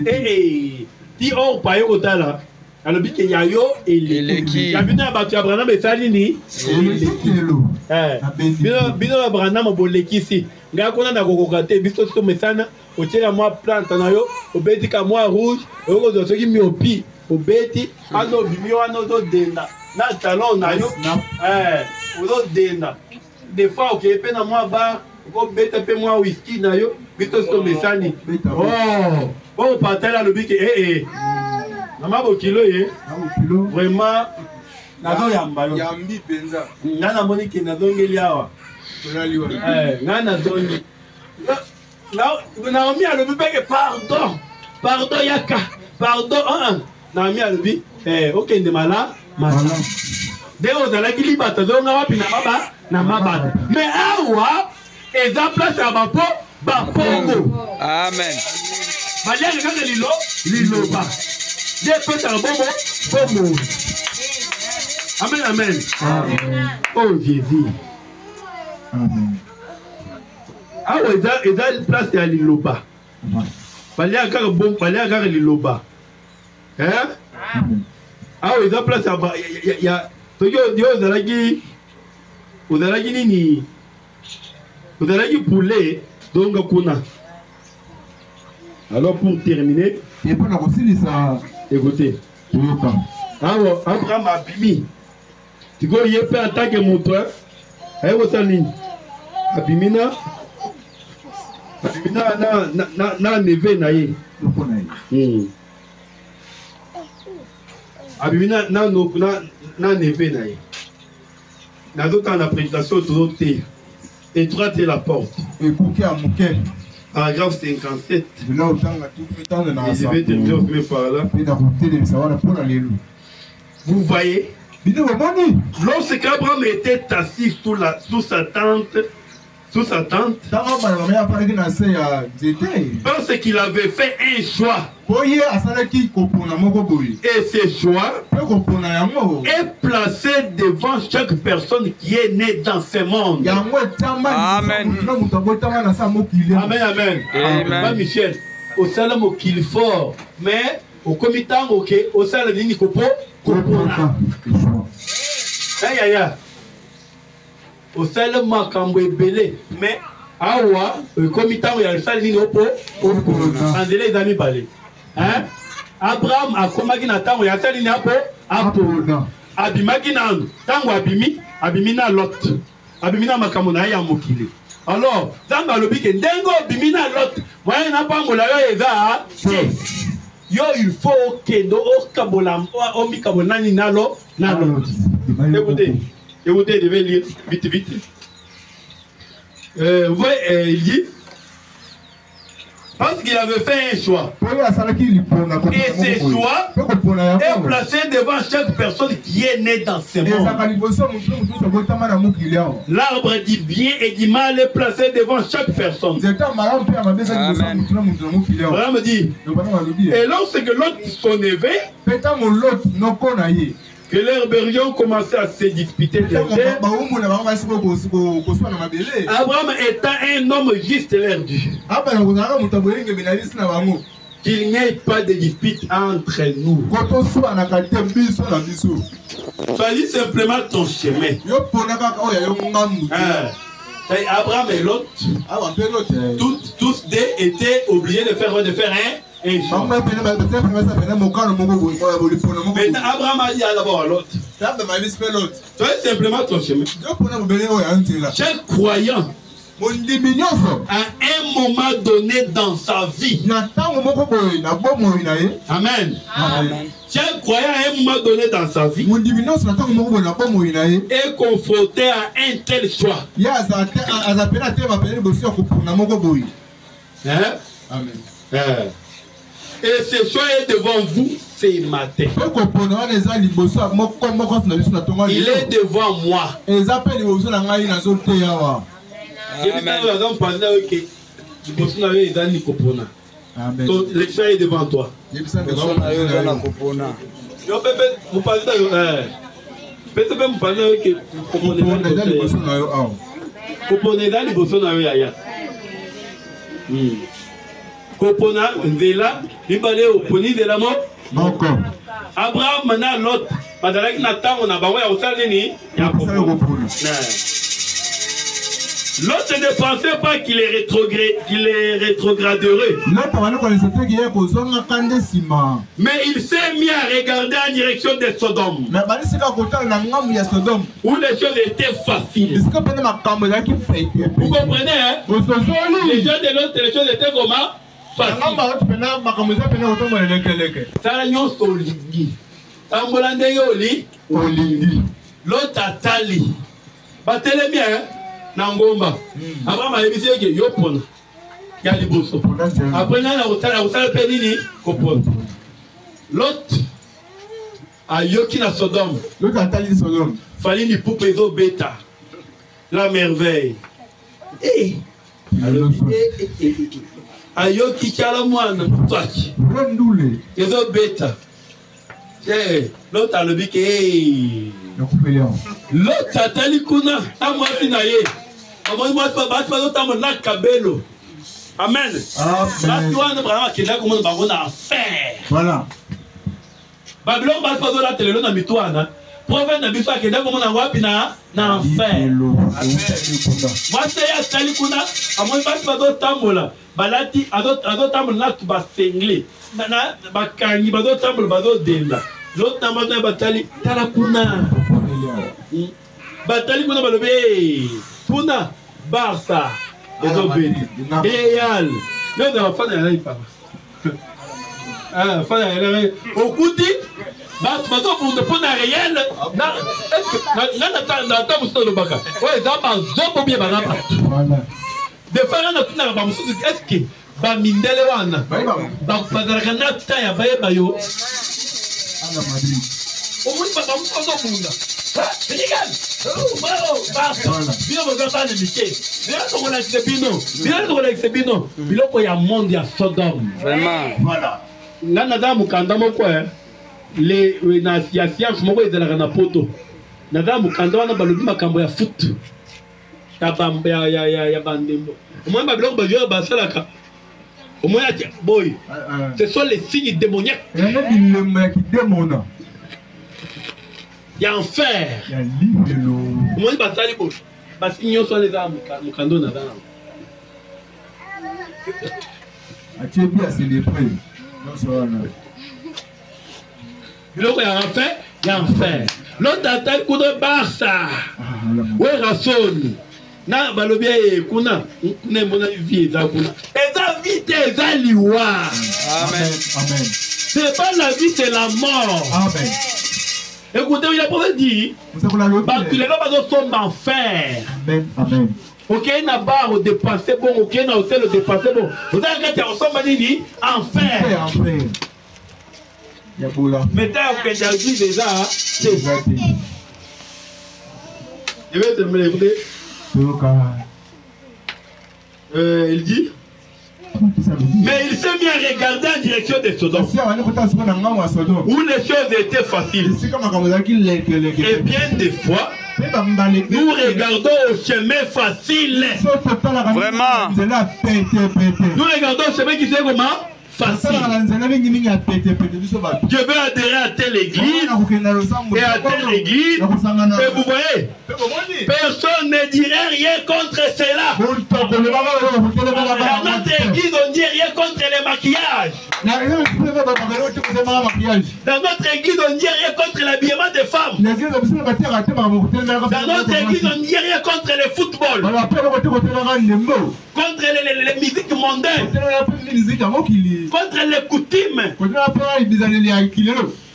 Eh ti or paye kotala. Alors bien qu'il y a yo et les qui. Ya bina ba tu Abraham et Salini. Bino Abraham boleki si. Nga kona na kokokate biso so mesana otela moi plante na yo obeti ka moi rouge oko zo soki miopi obeti ano bimio ano do denda na talon na yo ozo denda des fois ok pe na moi ba ko beta pe moi whisky na yo biso so mesani oh patela lobi ke Maman Bokilo, vraiment, nazo yamba yo. Yambi penza. Nana Monique nazongi liawa. Nana zongi. Naomi a le bébé pardon yaka, pardon Naomi a le bébé ok ndemala mala. Deo zalaki libata zonga wapi na mabata. Mais awa eza place ya bapongo. Amen. Balia kaka liloba. Dieu peut un bon mot. Amen, amen. Oh Jésus. Amen. Ah, il y a une place à l'Iloba. Il y a un bon, il y a un l'Iloba. Hein? Ah, il y a une place à. Il y a. Vous avez dit poulet, donc kuna. Alors pour terminer. Et pour la aussi ça. Écoutez. Alors, Abraham a bimi. Tu vois, il peut attaquer mon toit. Aïe, vous savez. Abimina. Abimina, na neve na ye. Abimina, na neve na ye. Dans d'autres, la prédication, toujours étroite est la porte. Et pour qui a mouquet. Paragraphe 57. Je vais te dire par là. Vous voyez, lorsque Abraham était assis sous sa tente, parce qu'il avait fait un choix. Et ce choix est placé devant chaque personne qui est née dans ce monde. Amen. Amen, amen. Amen. Michel, au salam au qu'il fort, mais au comité au salam ni kopo. Au salam makambo ebele, mais awa comité il y a le salam ni kopo. Andele les amis parler. Hein? Abraham a komaki na tango ya salam ni apo. Abimaki na tango abimi na Lot. Abimi na makambo na ya mokili. Alors, Zamba lobi ke ndengo bimina Lot. Moyen na pas ngola yo eza. Yo il faut que do okabola o mikabola ni na Lot. Écoutez, devez lire vite. Il dit parce qu'il avait fait un choix. Et ce choix est placé devant chaque personne qui est née dans ce monde. L'arbre du bien et du mal est placé devant chaque personne. Abraham dit, et lorsque l'autre sont élevés, que leurs bergers ont commencé à se disputer de terre. Abraham étant un homme juste leur dit qu'il n'y ait pas de dispute entre nous. Choisis simplement ton chemin. Abraham et Lot, tous deux étaient obligés de faire un échange. Maintenant, Abraham a dit d'abord à Lot, choisis simplement ton chemin. Chaque croyant, à un moment donné dans sa vie, Amen. Chaque croyant à un moment donné dans sa vie est confronté à un tel choix. Et ce choix est devant vous ce matin. Il est devant moi. Le choix est devant toi. Abraham maintenant l'autre. L'autre ne pensait pas qu'il est rétrograderait. Mais il s'est mis à regarder en direction de Sodome. Où les choses étaient faciles. Vous comprenez, hein? Les gens de l'autre, les choses étaient comment? Faciles. L'autre a tali. Battez-les bien. Nangomba. Abraham a dit que yopona. Yali boso. Après na otala penini kopona. Lot a yoki na Sodome. Lot a tali Sodome. Fali ni poupezo beta. La merveille. Eh. Ayoki chala mwana mutaki. Rendule. Ezo beta. L'autre a le bique. L'autre a tali kuna. Amwasi na ye. Amen. Voilà. Babylone va pas la télé na mitwana. Prophète na biso akenda comme na wapi na enfer. Moi c'est ya tali kuna. Amoi ba do tambola. Balati ado tambola tu ba sengle. Na ba kangi ba do tambola ba do denda. L'autre tambola ba tali tala kuna. Batali kuna balobe. Kuna Barça, Real. Là, on a fait un papa. Ah, fait au coup dit, bah, tu vas pour ne pas réel. Là, le bac. Ouais, ça va, je bien baraba. De faire un autre n'a pas est-ce que bah mindele wana. Bah, pas de rien taille bah bayo. Au moins pas dans le monde. Regarde. Bien vous entendez Michel. Bien on relaxe bino. Bien on relaxe bino. Biloko ya monde ya Sodome. Vraiment. Voilà. Là nada mukanda moko les na science moko ezala na poto. Nada mukanda wana balobi makambo ya foot. Ya bamba ya bandembo. Au moins babiloko bajo basalaka. Au moins boy. Ce sont les signes démoniaques. Il y a qui démona. Il y a enfer. Il y a l'île. Comment il va s'aller pour parce qu'ils sont les âmes. Mukando n'a pas. Tu es bien célébré. Il y a enfer. Il y a enfer. L'autre attaque coup de Barça. Ouais, Rasson. Na balobia kuna mona vie za kuna. Eza vite eza liwa. Amen. Amen. C'est pas la vie, c'est la mort. Amen. Écoutez, il a pas dit. Tu les vas tomber en fer. Amen. Amen. Ok, n'a pas au dépasser bon, ok, n'a hôtel au dépasser bon. Vous avez qu'à ensemble dit en fer. En fer. Il y a pour la. Maintenant, on peut dire déjà. Je vais te me l'écouter. Il dit. Mais il s'est mis à regarder en direction de Sodome, où les choses étaient faciles. Et bien des fois, nous regardons au chemin facile. Vraiment. Nous regardons au chemin qui fait comment? Facile. Je vais adhérer à telle église et à telle église. Et vous voyez, personne ne dirait rien contre cela. Dans notre église, on ne dit rien contre les maquillages. Dans notre église, on ne dit rien contre l'habillement des femmes. Dans notre église, on ne dit rien contre le football, contre les musiques mondaines, contre les coutumes.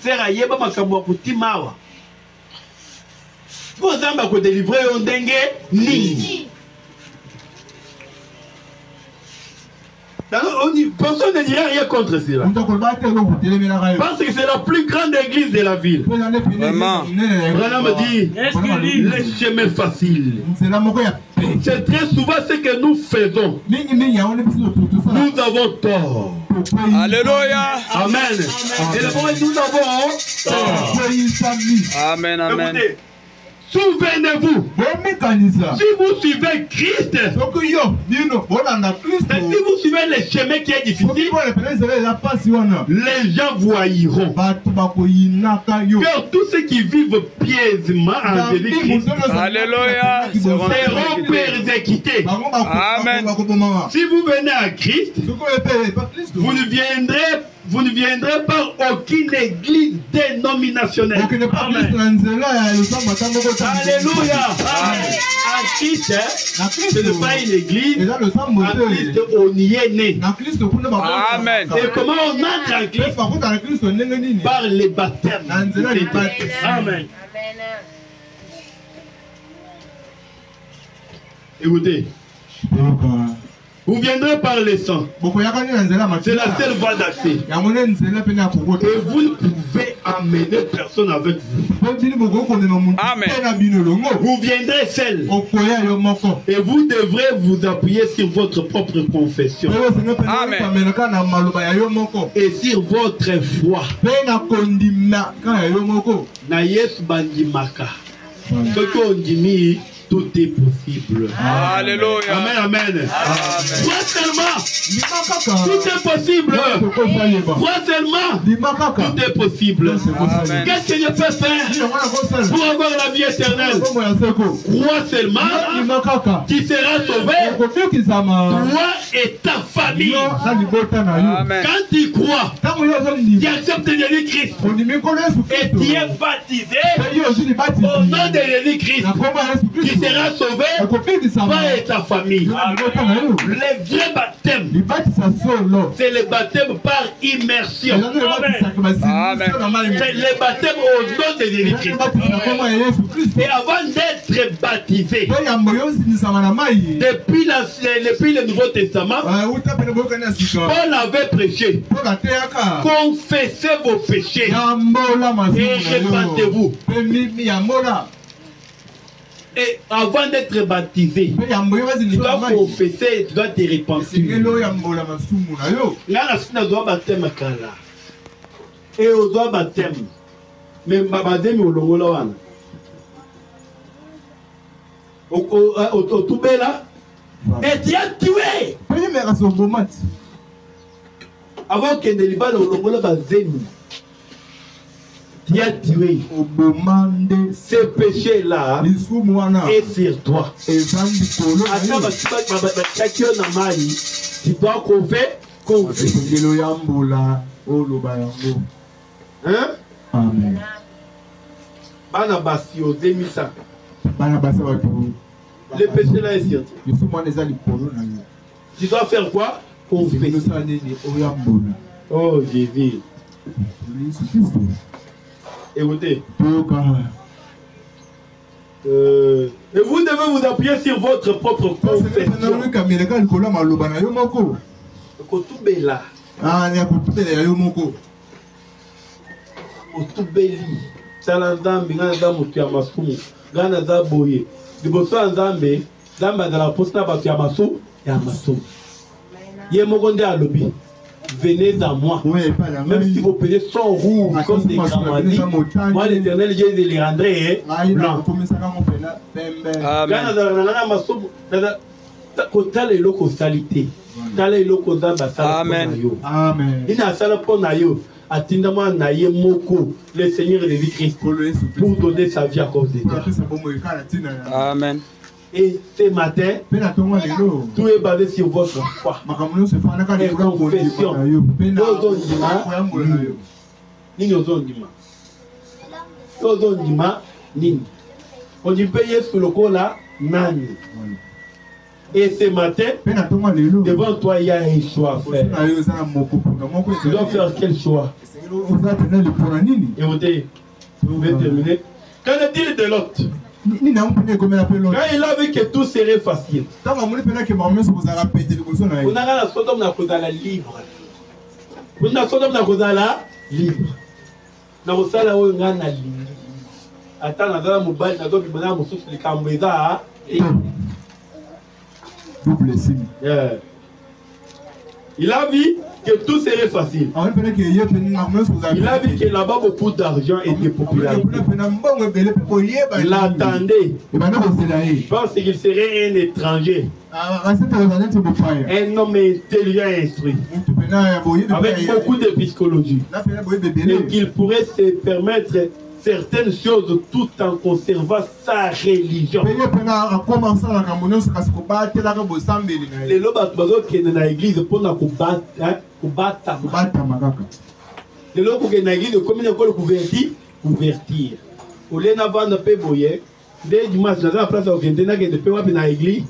C'est Rayeba Makambo coutume. Vous avez délivré un dengue ni. Personne ne dirait rien contre cela. Parce que c'est la plus grande église de la ville. Vraiment. Vraiment me dit, les chemins faciles. C'est très souvent ce que nous faisons. Nous avons tort. Alléluia. Amen. Et le moment où nous avons tort. Amen, amen. Écoutez, souvenez-vous, si vous suivez Christ, et si vous suivez le chemin qui est difficile, les gens voyeront que tous ceux qui vivent pieusement en Jésus-Christ seront persécutés. Amen. Si vous venez à Christ, vous ne viendrez par aucune église dénominationnelle. Amen. Alléluia. En Christ, ce n'est pas une église. En Christ, on y est né. Amen. Et comment on entre en Christ? Par les baptêmes. Amen. Écoutez. Vous viendrez par le sang. C'est la seule voie d'accès. Et vous ne pouvez amener personne avec vous. Amen. Vous viendrez seul. Et vous devrez vous appuyer sur votre propre confession. Amen. Et sur votre foi. Na Yesu bandimaka. Ce qu'on dit, tout est possible. Alléluia. Amen, amen. Crois seulement. Tout est possible. Crois seulement. Tout est possible. Qu'est-ce que je peux faire pour avoir la vie éternelle? Crois seulement. Tu seras sauvé. Toi et ta famille. Amen. Quand tu crois, tu acceptes Jésus-Christ et tu es baptisé au nom de Jésus-Christ. Tu seras sauvé, toi et ta famille. Le vrai baptême, c'est le baptême par immersion. Amen. C'est le baptême au nom de Jésus-Christ. Et avant d'être baptisé, depuis le Nouveau Testament, Paul avait prêché. Confessez vos péchés et répentez-vous. Et avant d'être baptisé, tu dois confesser, tu dois te repentir. Là, on doit baptême kala. Et on doit baptême. Mais baptême au longo là wana. Au toubé là. Et tu as tué. Avant que ne liba au longo là baptême. Tu as tué. Ce péché-là est sur toi. Tu dois confesser. Hein? Amen. Le péché-là est sur toi. Tu dois faire quoi? Confesser. Oh Jésus. Écoutez. Et vous devez vous appuyer sur votre propre confession. Kotubela. Kotubeli. Salandambi ngana mutu ya masumu. Ngana za boye. Liboso nzambe, nzambe na posta batu ya masumu. Yemogonde à lobby. Venez à moi. Même si vous payez 100 roues comme des grammadis, moi l'Éternel, je les rendrai blancs. Amen. Le Seigneur de Christ pour donner sa vie à cause de toi. Amen. Et ce matin, tout est basé sur votre foi. Et confession. On dit payer sur le col là, nani. Et ce matin, devant toi, il y a un choix à faire. Tu dois faire quel choix? Écoutez, vous pouvez terminer. Qu'en est-il de l'autre? Quand il a vu que tout serait facile, on a la Sodome na kozala libre. On a Sodome na kozala libre. Na kosala oyo nga na libre. Ata nazala mobali na zobi bana mosusu likambo eza double signe. Il a vu que tout serait facile. Il a vu que là-bas beaucoup d'argent était populaire. Il attendait parce qu'il serait un étranger. Un homme intelligent et instruit. Avec beaucoup de psychologie. Et qu'il pourrait se permettre certaines choses tout en conservant sa religion. Les lobes qui sont dans l'église pour nous combattre. Les lobes qui sont dans l'église comme une école convertir. Au lieu d'avoir un peu boyer, dès dimanche, dans la place où on a dans l'église.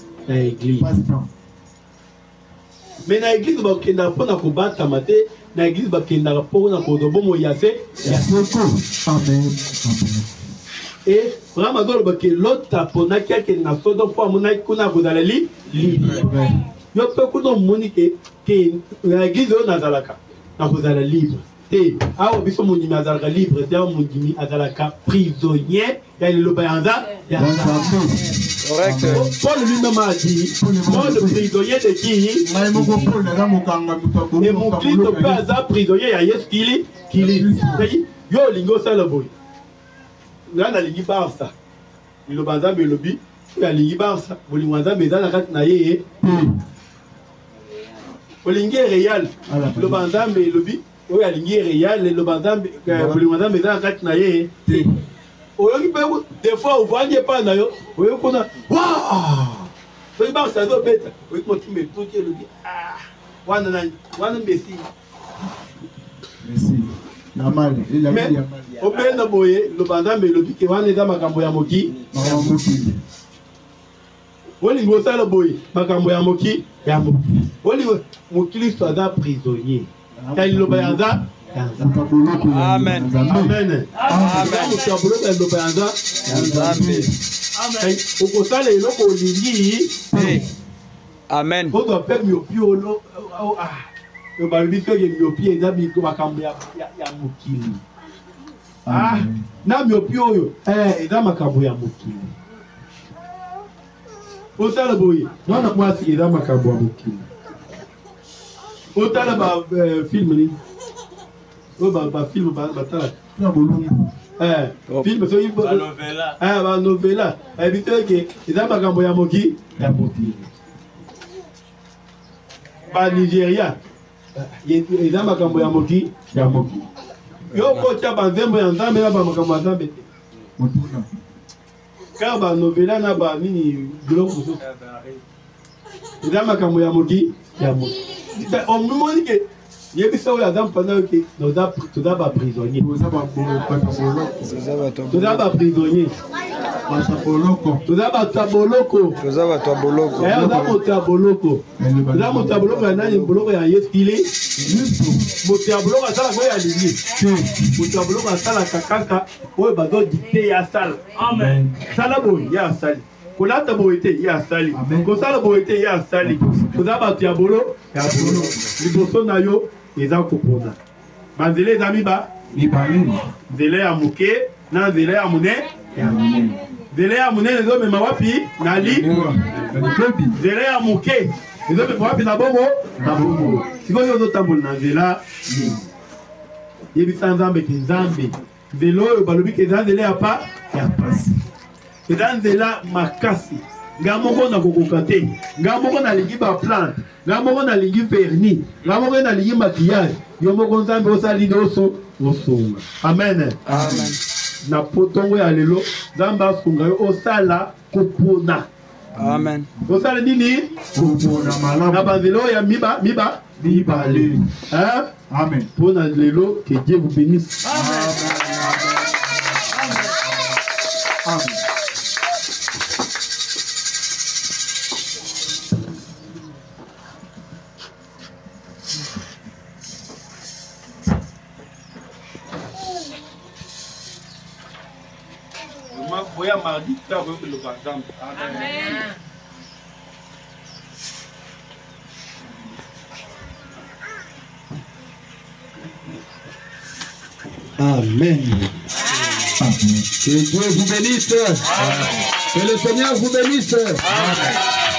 Mais dans l'église, on a pour nous combattre. Dans l'église, on a pour nous combattre. Et vraiment, l'autre pour nous qui n'a pas de foi, on a libre. Il y a beaucoup de monde qui dans l'église, on a libre. Et alors, ils sont libre, prisonnier, il y a le correct. Paul lui-même a dit, moi le prisonnier de qui? Et mon Christ peut être prisonnier, il y a qu'il est. Yo, lingo ça le boy. Là, on a lingi barça. Il le banza me lobby. Il y a lingi barça. Vous lingo banza mais dans la carte naïe. Vous lingi réel. Le banza me lobby. Oui, il y a lingi réel. Le banza vous lingo banza mais dans la carte naïe. Des fois, vous voyez pas d'ailleurs. Vous voyez qu'on a. Waouh! Vous voyez, ça doit être. Vous voyez, tu me tout le dit. Ah! One Messi. Messi. Normal. Il a dit. Au bien de boyer, le bandam et le but qui va aller dans ma camboya moki. On y va ça le boy. Ma camboya moki. On y va. Mon Christ soit prisonnier. Quand il le bayaza. Amen. Amen. Amen. Amen. Oh, bah, film, film, novella. Nigeria. Il y a des gens pendant que nous avons prisonniers. Nous avons prisonniers. Nous avons taboloko. Nous avons taboloko. Nous avons taboloko. Amen. Kolata boité ya sali. Kosala boité ya sali. Kozaba tiabolo, tiabolo. Liboso na yo eza kopona. Banzele zami ba libali. Zele ya muke na zele ya mune. Zele ya mune lezo mema wapi? Nali. Zele ya muke ezo pepa wapi na bongo na bongo sikoyo ozotambola na nzela yebisa nzambe ke nzambe nzela oyo balobi ke eza nzela ya pasi eza nzela makasi nga moko nakokoka te nga moko nalingi baplante nga moko nalingi vernis nga moko nalingi maquillage yo moko nzambe osali nde osonga amen na potongo ya lelo nzambe asunga yo osala kopona Amen. osala nini kopona malamu na banzela oyo ya mibale amen mpona lelo que Dieu vous bénisse amen. Voyons mardi, tu as vu le Amen. Amen. Que Dieu vous bénisse. Que le Seigneur vous bénisse.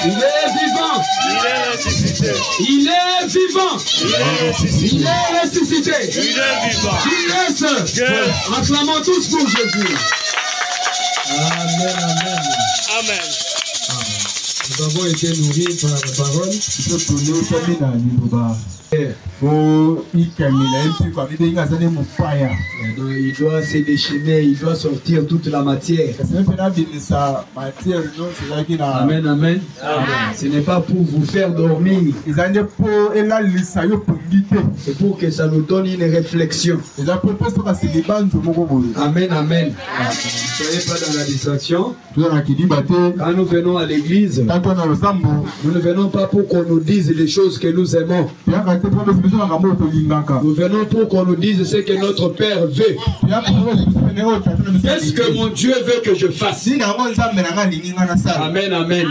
Il est vivant. Il est ressuscité. Il est vivant. Il est ressuscité. Il est ressuscité. Il est vivant. Qui reste? Acclamons tous pour Jésus. Amen, amen. Amen. Nous avons été nourris par la parole. Il doit se déchaîner, il doit sortir toute la matière. Amen, amen. Ce n'est pas pour vous faire dormir. C'est pour que ça nous donne une réflexion. Amen, amen. Ne soyez pas dans la distraction. Quand nous venons à l'église, nous ne venons pas pour qu'on nous dise les choses que nous aimons. Nous venons pour qu'on nous dise ce que notre Père veut. Qu'est-ce que mon Dieu veut que je fasse? Amen, amen.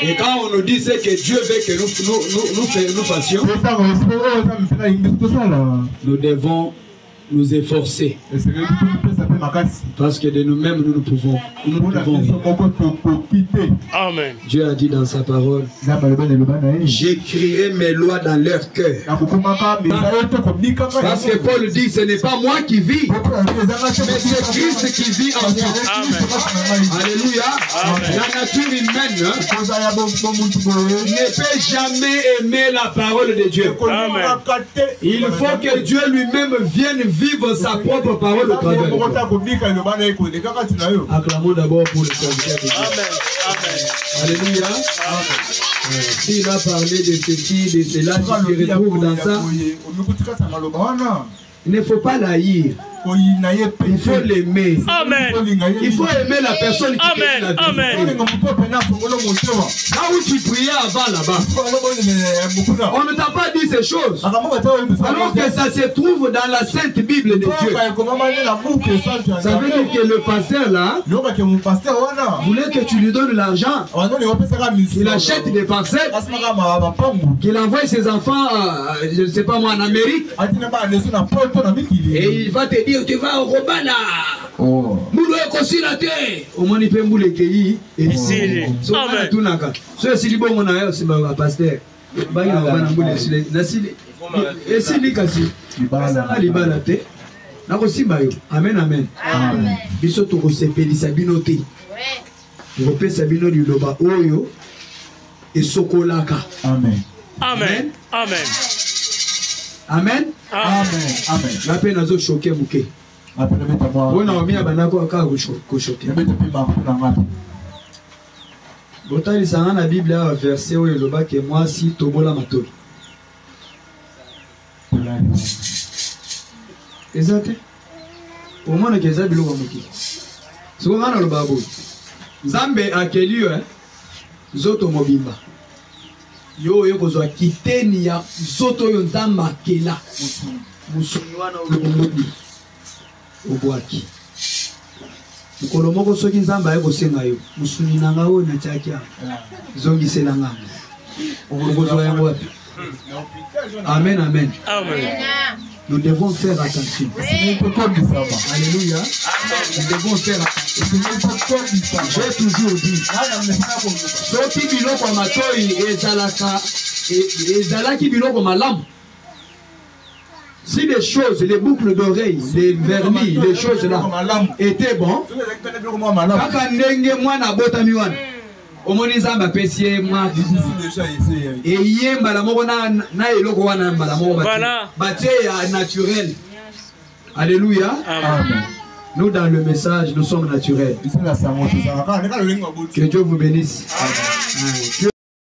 Et quand on nous dit ce que Dieu veut que nous fassions, nous devons nous efforcer. Parce que de nous-mêmes, nous ne pouvons rien. Amen. Dieu a dit dans sa parole, j'écrirai mes lois dans leur cœur. Parce que Paul dit, ce n'est pas moi qui vis, mais c'est Christ qui vit en moi. Amen. Alléluia. La nature humaine ne peut jamais aimer la parole de Dieu. Amen. Il faut que Dieu lui-même vienne vivre sa propre parole au travers de toi. Acclamons d'abord pour le serviteur de Dieu. Amen. Amen. Alléluia. Amen. S'il a parlé de ceci, de cela, tu te retrouves dans ça. Il ne faut pas l'haïr. Il faut l'aimer. Amen. Il faut aimer la personne qui Amen. fait la vie. Amen. Là où tu priais avant là-bas, on ne t'a pas dit ces choses. Alors que ça se trouve dans la Sainte Bible de Dieu. Ça veut dire que le pasteur là voulait que tu lui donnes l'argent, qu'il achète des parcelles, qu'il envoie ses enfants, je ne sais pas moi, en Amérique. Et il va te dire, tu vas au Robana. Moulou est conçu la terre. Au moins, il peut mouler pays. Et ici, Amen. So si libo mona yo si ba pasteur. Ba ina ba na mbule sile na sile. E sile kasi. Ba libala te. Na ko simba yo. Amen amen. Amen. Biso to ko sepelisa bino te. Ngo pesa bino liloba oyo e sokolaka. Amen. Amen. Amen. Amen. Amen. Amen. La peine nazo choquer muke. Bona omia banako aka ko choquer. Botali sanga na Bible a verset où il loba que moi si tobola matoli. Exact. Au moins que ça bilo bamuki. Soko ngana loba bo. Nzambe akeli yo zoto mobimba. Yo kozwa kiteni ya zoto yo nzamba akela. Musuni wana olokomodi. Obwaki. Mukolo moko soki nzamba aye kosenga yo musuni nanga oyo na tiaki awa zongisela nganga okozwa yango wapi? Amen amen. Amen. Nous devons faire attention. Alléluia. Nous devons faire attention. J'ai toujours dit. Soki biloko matoi ezalaki biloko malamu. Si les choses, les boucles d'oreilles, les vernis, les choses là étaient bons, kaka ndenge mwana botami wana. Omoni zamba pesie mwa eyemba la moko na eloko wana mbala moko batie ya naturel. Alléluia. Amen. Nous dans le message, nous sommes naturels. Que Dieu vous bénisse. Amen.